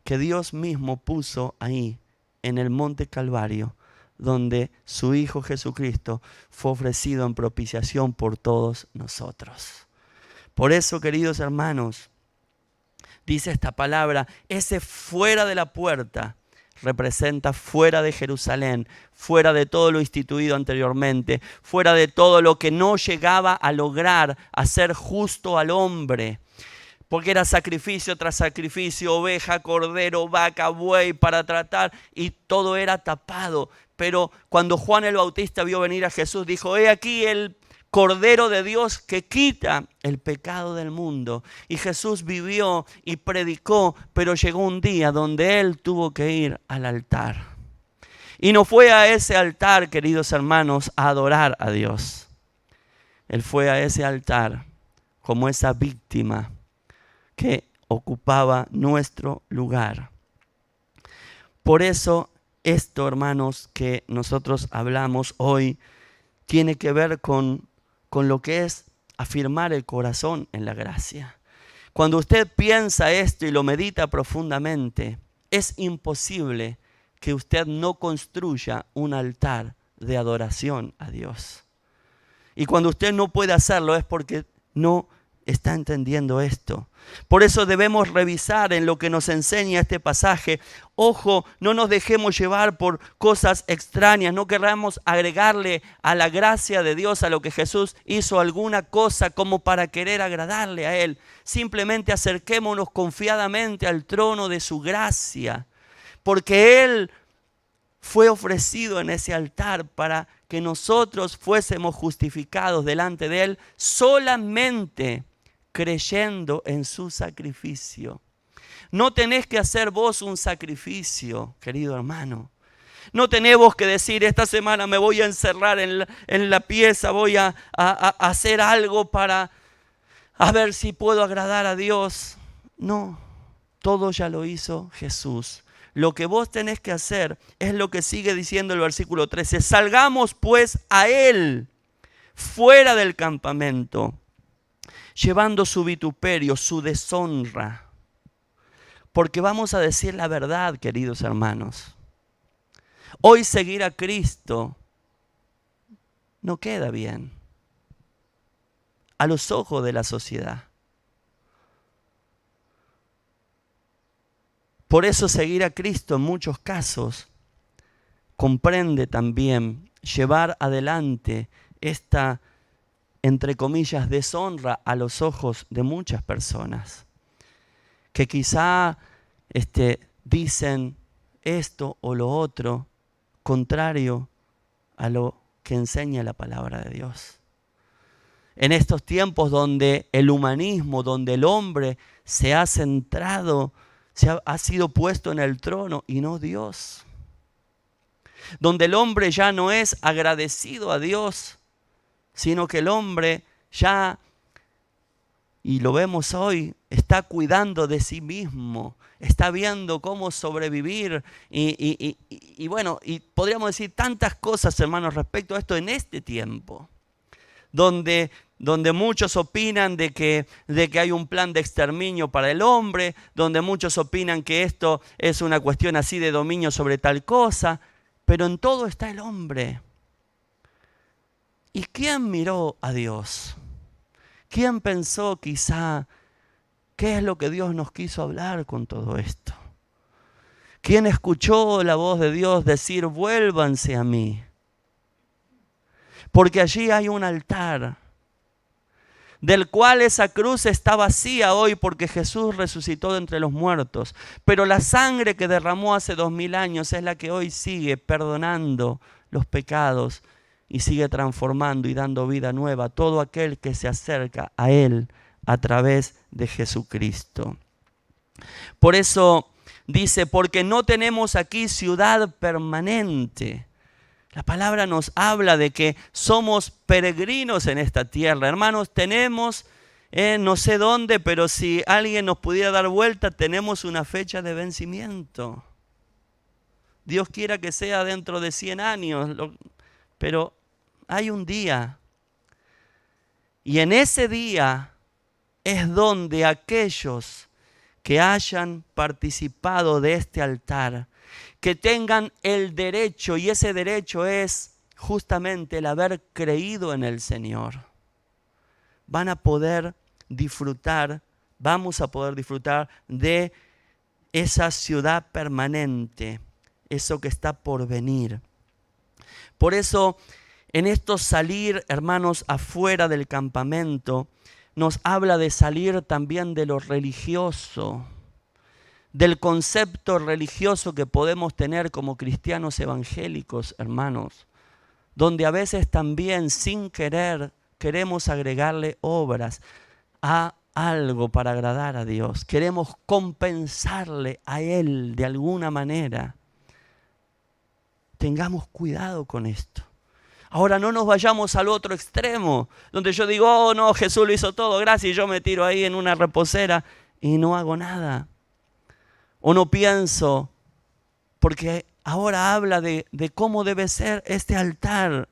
que Dios mismo puso ahí en el monte Calvario, donde su Hijo Jesucristo fue ofrecido en propiciación por todos nosotros. Por eso, queridos hermanos, dice esta palabra, ese fuera de la puerta representa fuera de Jerusalén, fuera de todo lo instituido anteriormente, fuera de todo lo que no llegaba a lograr hacer justo al hombre. Porque era sacrificio tras sacrificio, oveja, cordero, vaca, buey para tratar, y todo era tapado. Pero cuando Juan el Bautista vio venir a Jesús, dijo, he aquí el Cordero de Dios que quita el pecado del mundo. Y Jesús vivió y predicó, pero llegó un día donde Él tuvo que ir al altar. Y no fue a ese altar, queridos hermanos, a adorar a Dios. Él fue a ese altar como esa víctima que ocupaba nuestro lugar. Por eso, esto, hermanos, que nosotros hablamos hoy, tiene que ver con lo que es afirmar el corazón en la gracia. Cuando usted piensa esto y lo medita profundamente, es imposible que usted no construya un altar de adoración a Dios. Y cuando usted no puede hacerlo es porque no está entendiendo esto. Por eso debemos revisar en lo que nos enseña este pasaje. Ojo, no nos dejemos llevar por cosas extrañas, no queramos agregarle a la gracia de Dios, a lo que Jesús hizo, alguna cosa como para querer agradarle a Él. Simplemente acerquémonos confiadamente al trono de su gracia, porque Él fue ofrecido en ese altar para que nosotros fuésemos justificados delante de Él solamente creyendo en su sacrificio. No tenés que hacer vos un sacrificio, querido hermano. No tenés vos que decir, esta semana me voy a encerrar en la pieza, voy a hacer algo para a ver si puedo agradar a Dios. No, todo ya lo hizo Jesús. Lo que vos tenés que hacer es lo que sigue diciendo el versículo 13. Salgamos pues a Él fuera del campamento, llevando su vituperio, su deshonra. Porque vamos a decir la verdad, queridos hermanos. Hoy seguir a Cristo no queda bien a los ojos de la sociedad. Por eso seguir a Cristo en muchos casos comprende también llevar adelante esta, entre comillas, deshonra a los ojos de muchas personas que quizá dicen esto o lo otro contrario a lo que enseña la palabra de Dios. En estos tiempos donde el humanismo, donde el hombre se ha centrado, ha sido puesto en el trono y no Dios. Donde el hombre ya no es agradecido a Dios, sino que el hombre ya, y lo vemos hoy, está cuidando de sí mismo, está viendo cómo sobrevivir y bueno, y podríamos decir tantas cosas, hermanos, respecto a esto en este tiempo, donde muchos opinan de que hay un plan de exterminio para el hombre, donde muchos opinan que esto es una cuestión así de dominio sobre tal cosa, pero en todo está el hombre. ¿Y quién miró a Dios? ¿Quién pensó quizá qué es lo que Dios nos quiso hablar con todo esto? ¿Quién escuchó la voz de Dios decir, vuélvanse a mí? Porque allí hay un altar, del cual esa cruz está vacía hoy porque Jesús resucitó de entre los muertos. Pero la sangre que derramó hace 2000 años es la que hoy sigue perdonando los pecados y sigue transformando y dando vida nueva a todo aquel que se acerca a Él a través de Jesucristo. Por eso dice, porque no tenemos aquí ciudad permanente. La palabra nos habla de que somos peregrinos en esta tierra. Hermanos, tenemos, no sé dónde, pero si alguien nos pudiera dar vuelta, tenemos una fecha de vencimiento. Dios quiera que sea dentro de 100 años, pero hay un día. Y en ese día es donde aquellos que hayan participado de este altar, que tengan el derecho, y ese derecho es justamente el haber creído en el Señor, van a poder disfrutar, vamos a poder disfrutar de esa ciudad permanente, eso que está por venir. Por eso, en esto salir, hermanos, afuera del campamento, nos habla de salir también de lo religioso, del concepto religioso que podemos tener como cristianos evangélicos, hermanos, donde a veces también sin querer queremos agregarle obras a algo para agradar a Dios. Queremos compensarle a Él de alguna manera. Tengamos cuidado con esto. Ahora no nos vayamos al otro extremo, donde yo digo, oh no, Jesús lo hizo todo, gracias, y yo me tiro ahí en una reposera y no hago nada. O no pienso, porque ahora habla de cómo debe ser este altar.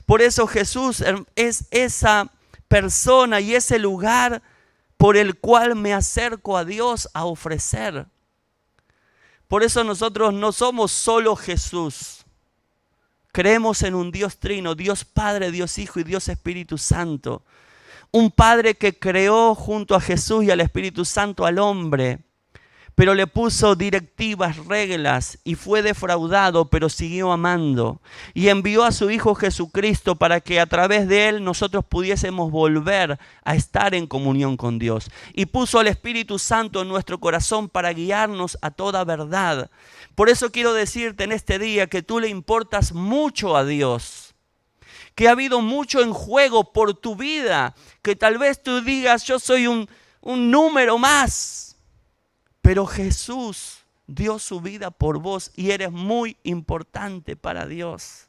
Por eso Jesús es esa persona y ese lugar por el cual me acerco a Dios a ofrecer. Por eso nosotros no somos solo Jesús. Creemos en un Dios trino, Dios Padre, Dios Hijo y Dios Espíritu Santo. Un Padre que creó junto a Jesús y al Espíritu Santo al hombre, pero le puso directivas, reglas, y fue defraudado, pero siguió amando. Y envió a su Hijo Jesucristo para que a través de él nosotros pudiésemos volver a estar en comunión con Dios. Y puso al Espíritu Santo en nuestro corazón para guiarnos a toda verdad. Por eso quiero decirte en este día que tú le importas mucho a Dios, que ha habido mucho en juego por tu vida, que tal vez tú digas, yo soy un número más. Pero Jesús dio su vida por vos y eres muy importante para Dios.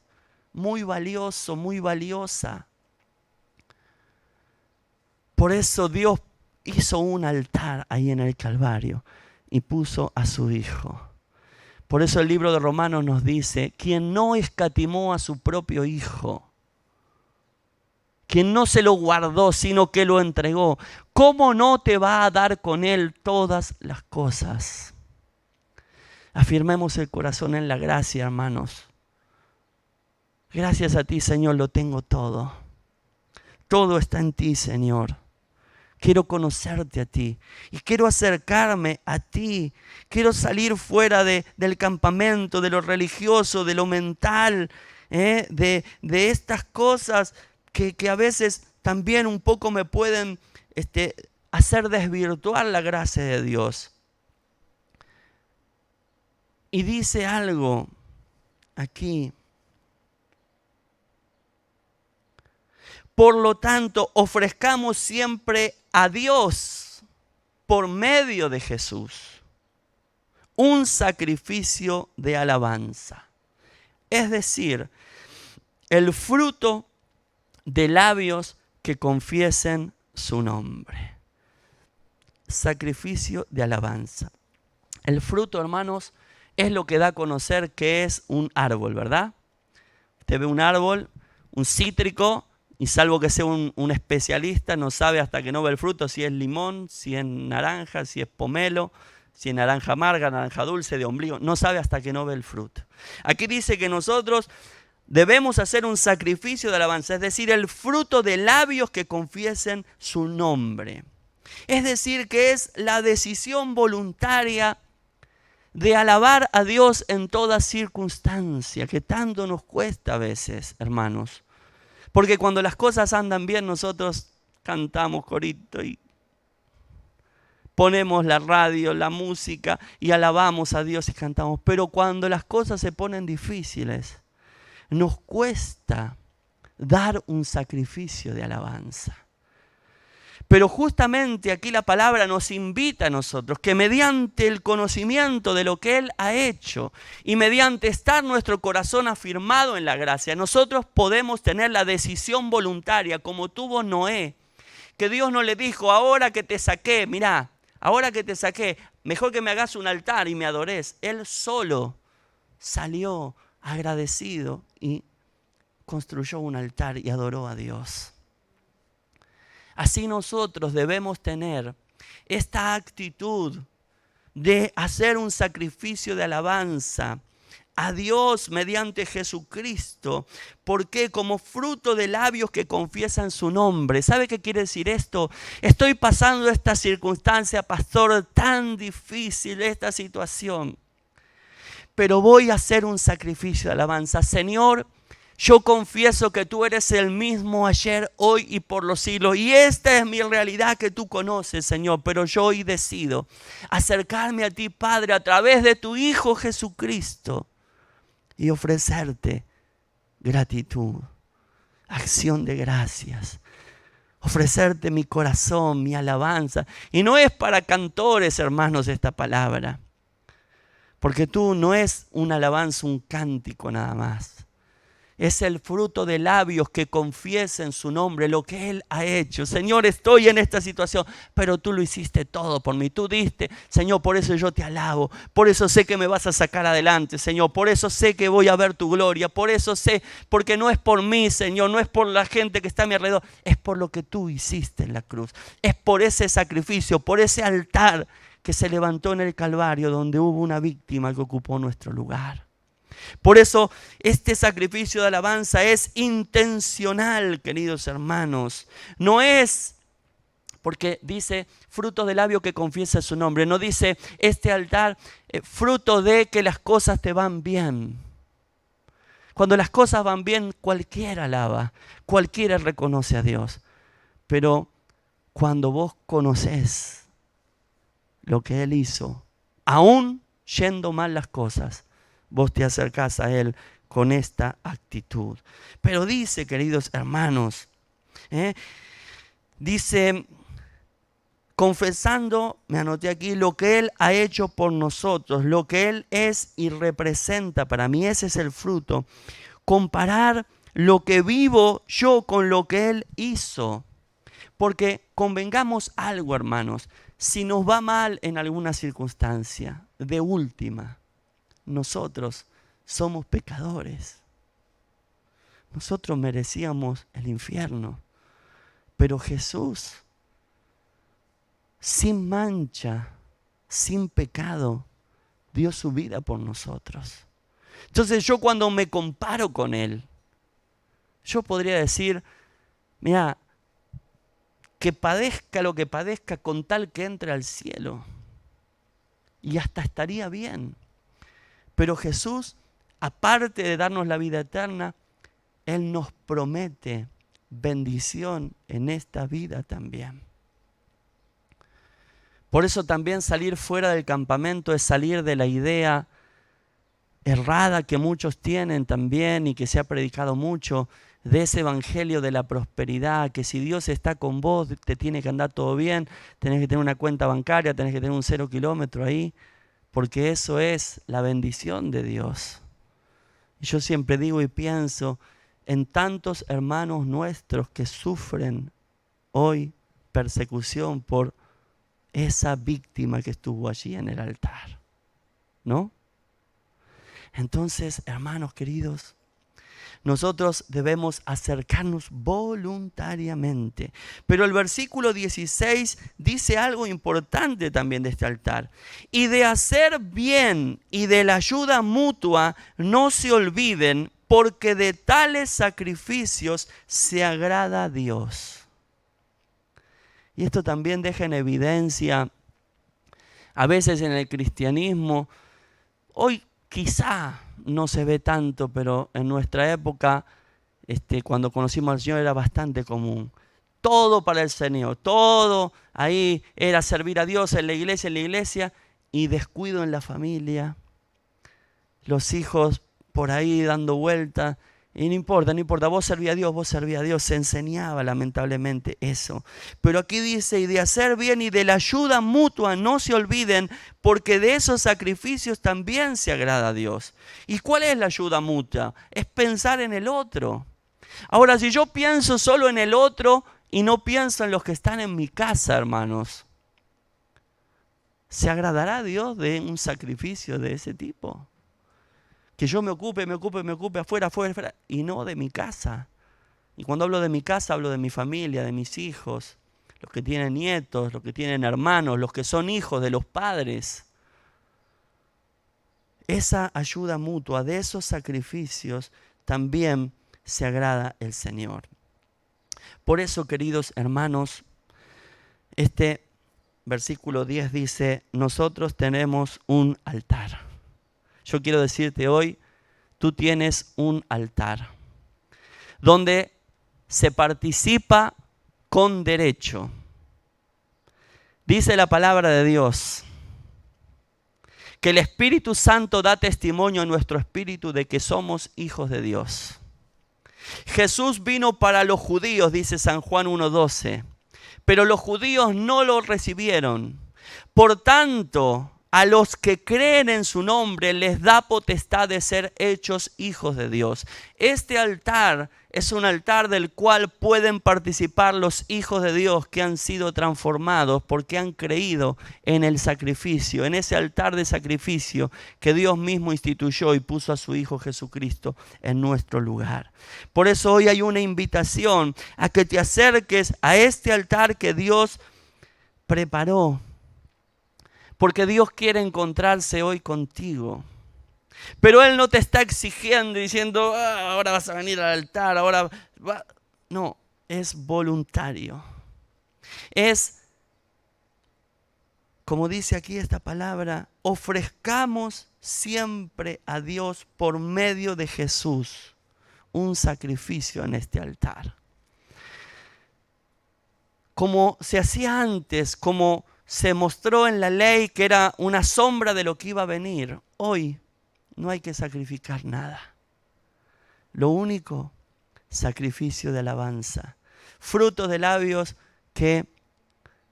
Muy valioso, muy valiosa. Por eso Dios hizo un altar ahí en el Calvario y puso a su Hijo. Por eso el libro de Romanos nos dice, quien no escatimó a su propio Hijo, quien no se lo guardó, sino que lo entregó, ¿cómo no te va a dar con él todas las cosas? Afirmemos el corazón en la gracia, hermanos. Gracias a ti, Señor, lo tengo todo. Todo está en ti, Señor. Quiero conocerte a ti y quiero acercarme a ti. Quiero salir fuera del campamento, de lo religioso, de lo mental, de estas cosas que a veces también un poco me pueden hacer desvirtuar la gracia de Dios. Y dice algo aquí. Por lo tanto, ofrezcamos siempre a Dios por medio de Jesús un sacrificio de alabanza. Es decir, el fruto de labios que confiesen su nombre. Sacrificio de alabanza. El fruto, hermanos, es lo que da a conocer que es un árbol, ¿verdad? Usted ve un árbol, un cítrico, y salvo que sea un especialista, no sabe hasta que no ve el fruto si es limón, si es naranja, si es pomelo, si es naranja amarga, naranja dulce, de ombligo. No sabe hasta que no ve el fruto. Aquí dice que nosotros debemos hacer un sacrificio de alabanza, es decir, el fruto de labios que confiesen su nombre. Es decir, que es la decisión voluntaria de alabar a Dios en toda circunstancia, que tanto nos cuesta a veces, hermanos. Porque cuando las cosas andan bien, nosotros cantamos corito y ponemos la radio, la música y alabamos a Dios y cantamos. Pero cuando las cosas se ponen difíciles, nos cuesta dar un sacrificio de alabanza. Pero justamente aquí la palabra nos invita a nosotros que mediante el conocimiento de lo que Él ha hecho y mediante estar nuestro corazón afirmado en la gracia, nosotros podemos tener la decisión voluntaria como tuvo Noé, que Dios no le dijo, ahora que te saqué, mirá, ahora que te saqué, mejor que me hagas un altar y me adores. Él solo salió agradecido y construyó un altar y adoró a Dios. Así nosotros debemos tener esta actitud de hacer un sacrificio de alabanza a Dios mediante Jesucristo, porque como fruto de labios que confiesan su nombre. ¿Sabe qué quiere decir esto? Estoy pasando esta circunstancia, pastor, tan difícil, esta situación, pero voy a hacer un sacrificio de alabanza. Señor, yo confieso que tú eres el mismo ayer, hoy y por los siglos. Y esta es mi realidad que tú conoces, Señor. Pero yo hoy decido acercarme a ti, Padre, a través de tu Hijo Jesucristo. Y ofrecerte gratitud, acción de gracias. Ofrecerte mi corazón, mi alabanza. Y no es para cantores, hermanos, esta palabra. Porque tú no es una alabanza, un cántico nada más. Es el fruto de labios que confiesen su nombre, lo que Él ha hecho. Señor, estoy en esta situación, pero tú lo hiciste todo por mí. Tú diste, Señor, por eso yo te alabo. Por eso sé que me vas a sacar adelante, Señor. Por eso sé que voy a ver tu gloria. Por eso sé, porque no es por mí, Señor, no es por la gente que está a mi alrededor. Es por lo que tú hiciste en la cruz. Es por ese sacrificio, por ese altar que se levantó en el Calvario, donde hubo una víctima que ocupó nuestro lugar. Por eso este sacrificio de alabanza es intencional, queridos hermanos. No es porque dice fruto de labio que confiesa su nombre. No dice este altar fruto de que las cosas te van bien. Cuando las cosas van bien, cualquiera alaba, cualquiera reconoce a Dios. Pero cuando vos conocés lo que Él hizo, aún yendo mal las cosas, vos te acercás a Él con esta actitud. Pero dice, queridos hermanos, dice, confesando, me anoté aquí, lo que Él ha hecho por nosotros, lo que Él es y representa para mí, ese es el fruto. Comparar lo que vivo yo con lo que Él hizo. Porque convengamos algo, hermanos, si nos va mal en alguna circunstancia, de última, nosotros somos pecadores. Nosotros merecíamos el infierno, pero Jesús, sin mancha, sin pecado, dio su vida por nosotros. Entonces yo cuando me comparo con Él, yo podría decir, mira, que padezca lo que padezca con tal que entre al cielo. Y hasta estaría bien. Pero Jesús, aparte de darnos la vida eterna, Él nos promete bendición en esta vida también. Por eso también salir fuera del campamento es salir de la idea errada que muchos tienen también y que se ha predicado mucho, de ese evangelio de la prosperidad, que si Dios está con vos, te tiene que andar todo bien, tenés que tener una cuenta bancaria, tenés que tener un 0 kilómetro ahí, porque eso es la bendición de Dios. Y yo siempre digo y pienso en tantos hermanos nuestros que sufren hoy persecución por esa víctima que estuvo allí en el altar, ¿no? Entonces, hermanos queridos, nosotros debemos acercarnos voluntariamente. Pero el versículo 16 dice algo importante también de este altar. Y de hacer bien y de la ayuda mutua no se olviden, porque de tales sacrificios se agrada a Dios. Y esto también deja en evidencia, a veces en el cristianismo, hoy quizá no se ve tanto, pero en nuestra época, cuando conocimos al Señor, era bastante común. Todo para el Señor, todo ahí era servir a Dios en la iglesia, y descuido en la familia. Los hijos por ahí dando vueltas, y no importa, vos servías a Dios, se enseñaba lamentablemente eso. Pero aquí dice, y de hacer bien y de la ayuda mutua no se olviden, porque de esos sacrificios también se agrada a Dios. ¿Y cuál es la ayuda mutua? Es pensar en el otro. Ahora, si yo pienso solo en el otro y no pienso en los que están en mi casa, hermanos, ¿se agradará a Dios de un sacrificio de ese tipo? Que yo me ocupe afuera, y no de mi casa. Y cuando hablo de mi casa, hablo de mi familia, de mis hijos, los que tienen nietos, los que tienen hermanos, los que son hijos de los padres. Esa ayuda mutua, de esos sacrificios, también se agrada el Señor. Por eso, queridos hermanos, este versículo 10 dice, nosotros tenemos un altar. Yo quiero decirte hoy, tú tienes un altar donde se participa con derecho. Dice la palabra de Dios que el Espíritu Santo da testimonio a nuestro espíritu de que somos hijos de Dios. Jesús vino para los judíos, dice San Juan 1:12, pero los judíos no lo recibieron. Por tanto, a los que creen en su nombre les da potestad de ser hechos hijos de Dios. Este altar es un altar del cual pueden participar los hijos de Dios que han sido transformados porque han creído en el sacrificio, en ese altar de sacrificio que Dios mismo instituyó y puso a su Hijo Jesucristo en nuestro lugar. Por eso hoy hay una invitación a que te acerques a este altar que Dios preparó. Porque Dios quiere encontrarse hoy contigo. Pero Él no te está exigiendo diciendo, ahora vas a venir al altar, No, es voluntario. Es, como dice aquí esta palabra, ofrezcamos siempre a Dios por medio de Jesús un sacrificio en este altar. Como se hacía antes, como se mostró en la ley que era una sombra de lo que iba a venir, hoy no hay que sacrificar nada. Lo único, sacrificio de alabanza, fruto de labios que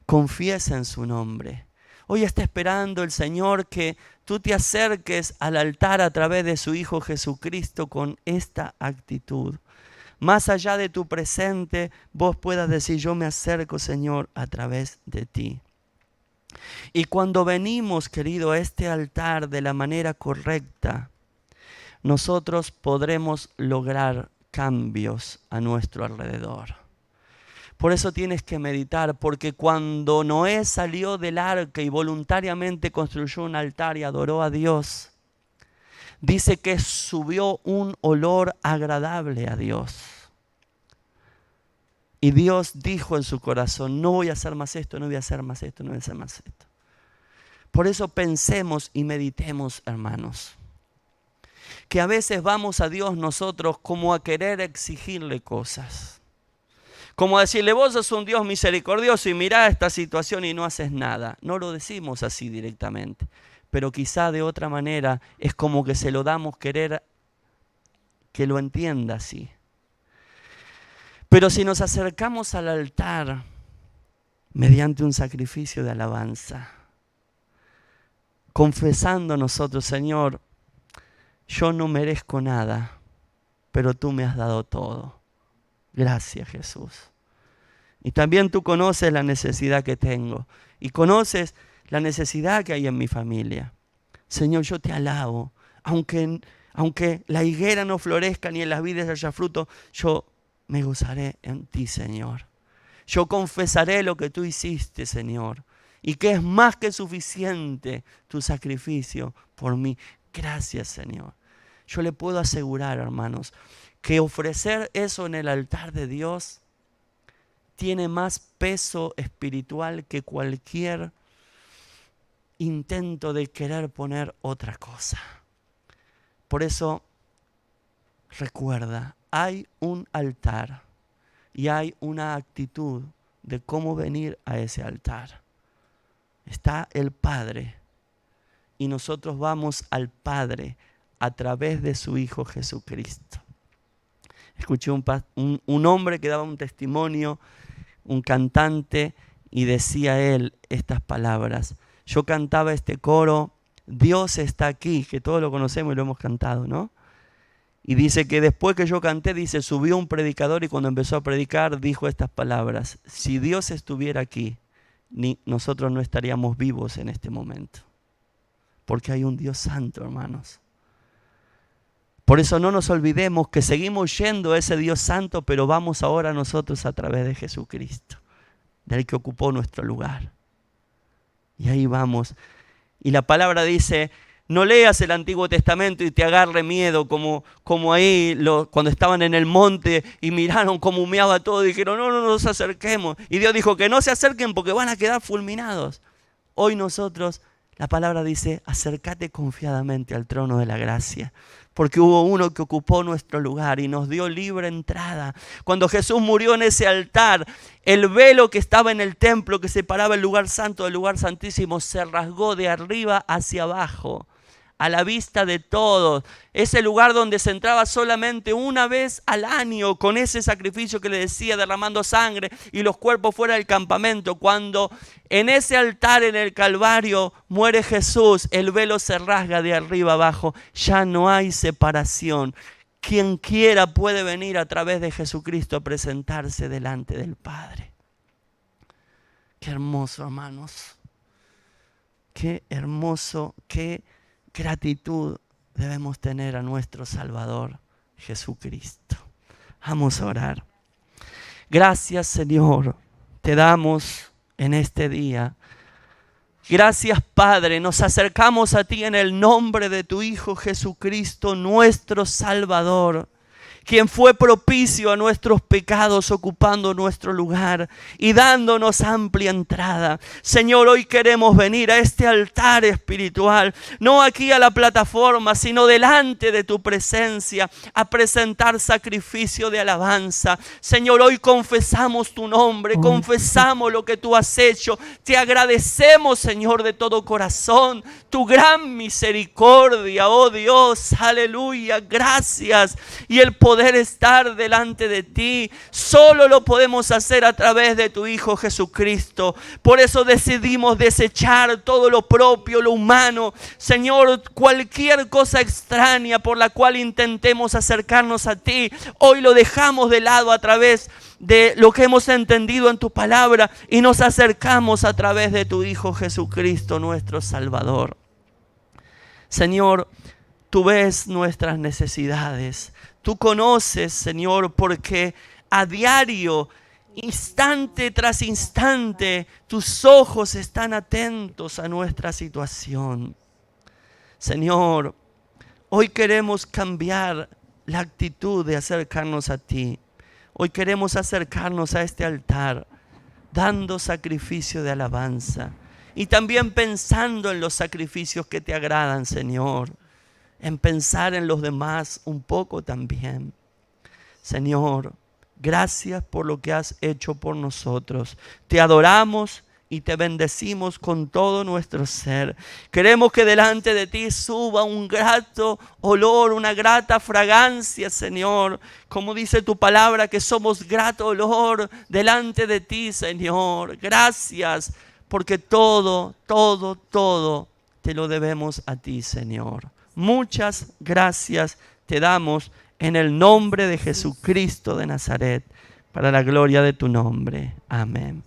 confiesen su nombre. Hoy está esperando el Señor que tú te acerques al altar a través de su Hijo Jesucristo con esta actitud. Más allá de tu presente, vos puedas decir, yo me acerco, Señor, a través de ti. Y cuando venimos, querido, a este altar de la manera correcta, nosotros podremos lograr cambios a nuestro alrededor. Por eso tienes que meditar, porque cuando Noé salió del arca y voluntariamente construyó un altar y adoró a Dios, dice que subió un olor agradable a Dios. Y Dios dijo en su corazón, no voy a hacer más esto, no voy a hacer más esto, no voy a hacer más esto. Por eso pensemos y meditemos, hermanos, que a veces vamos a Dios nosotros como a querer exigirle cosas. Como a decirle, vos sos un Dios misericordioso y mirá esta situación y no haces nada. No lo decimos así directamente, pero quizá de otra manera es como que se lo damos querer que lo entienda así. Pero si nos acercamos al altar mediante un sacrificio de alabanza, confesando nosotros, Señor, yo no merezco nada, pero tú me has dado todo. Gracias, Jesús. Y también tú conoces la necesidad que tengo y conoces la necesidad que hay en mi familia. Señor, yo te alabo. Aunque la higuera no florezca ni en las vides haya fruto, yo me gozaré en ti, Señor. Yo confesaré lo que tú hiciste, Señor, y que es más que suficiente tu sacrificio por mí. Gracias, Señor. Yo le puedo asegurar, hermanos, que ofrecer eso en el altar de Dios tiene más peso espiritual que cualquier intento de querer poner otra cosa. Por eso, recuerda, hay un altar y hay una actitud de cómo venir a ese altar. Está el Padre y nosotros vamos al Padre a través de su Hijo Jesucristo. Escuché un hombre que daba un testimonio, un cantante, y decía él estas palabras. Yo cantaba este coro, Dios está aquí, que todos lo conocemos y lo hemos cantado, ¿no? Y dice que después que yo canté, dice, subió un predicador y cuando empezó a predicar dijo estas palabras. Si Dios estuviera aquí, nosotros no estaríamos vivos en este momento. Porque hay un Dios santo, hermanos. Por eso no nos olvidemos que seguimos yendo a ese Dios santo, pero vamos ahora nosotros a través de Jesucristo, del que ocupó nuestro lugar. Y ahí vamos. Y la palabra dice, no leas el Antiguo Testamento y te agarre miedo, como ahí cuando estaban en el monte y miraron cómo humeaba todo y dijeron, no nos acerquemos. Y Dios dijo que no se acerquen porque van a quedar fulminados. Hoy nosotros, la palabra dice, acércate confiadamente al trono de la gracia. Porque hubo uno que ocupó nuestro lugar y nos dio libre entrada. Cuando Jesús murió en ese altar, el velo que estaba en el templo que separaba el lugar santo del lugar santísimo se rasgó de arriba hacia abajo, a la vista de todos. Ese lugar donde se entraba solamente una vez al año con ese sacrificio que le decía, derramando sangre y los cuerpos fuera del campamento. Cuando en ese altar en el Calvario muere Jesús, el velo se rasga de arriba abajo. Ya no hay separación. Quien quiera puede venir a través de Jesucristo a presentarse delante del Padre. Qué hermoso, hermanos. Qué hermoso, qué gratitud debemos tener a nuestro Salvador Jesucristo. Vamos a orar. Gracias, Señor, te damos en este día. Gracias, Padre. Nos acercamos a ti en el nombre de tu Hijo Jesucristo, nuestro Salvador, quien fue propicio a nuestros pecados, ocupando nuestro lugar y dándonos amplia entrada. Señor, hoy queremos venir a este altar espiritual, no aquí a la plataforma, sino delante de tu presencia, a presentar sacrificio de alabanza. Señor, hoy confesamos tu nombre, confesamos lo que tú has hecho. Te agradecemos, Señor, de todo corazón, tu gran misericordia, oh Dios, aleluya, gracias. Y el poder estar delante de ti solo lo podemos hacer a través de tu Hijo Jesucristo. Por eso decidimos desechar todo lo propio, lo humano. Señor, cualquier cosa extraña por la cual intentemos acercarnos a ti, hoy lo dejamos de lado a través de lo que hemos entendido en tu palabra y nos acercamos a través de tu Hijo Jesucristo, nuestro Salvador. Señor, tú ves nuestras necesidades. Tú conoces, Señor, porque a diario, instante tras instante, tus ojos están atentos a nuestra situación. Señor, hoy queremos cambiar la actitud de acercarnos a ti. Hoy queremos acercarnos a este altar, dando sacrificio de alabanza y también pensando en los sacrificios que te agradan, Señor. En pensar en los demás un poco también. Señor, gracias por lo que has hecho por nosotros. Te adoramos y te bendecimos con todo nuestro ser. Queremos que delante de ti suba un grato olor, una grata fragancia, Señor. Como dice tu palabra, que somos grato olor delante de ti, Señor. Gracias, porque todo te lo debemos a ti, Señor. Muchas gracias te damos en el nombre de Jesucristo de Nazaret, para la gloria de tu nombre. Amén.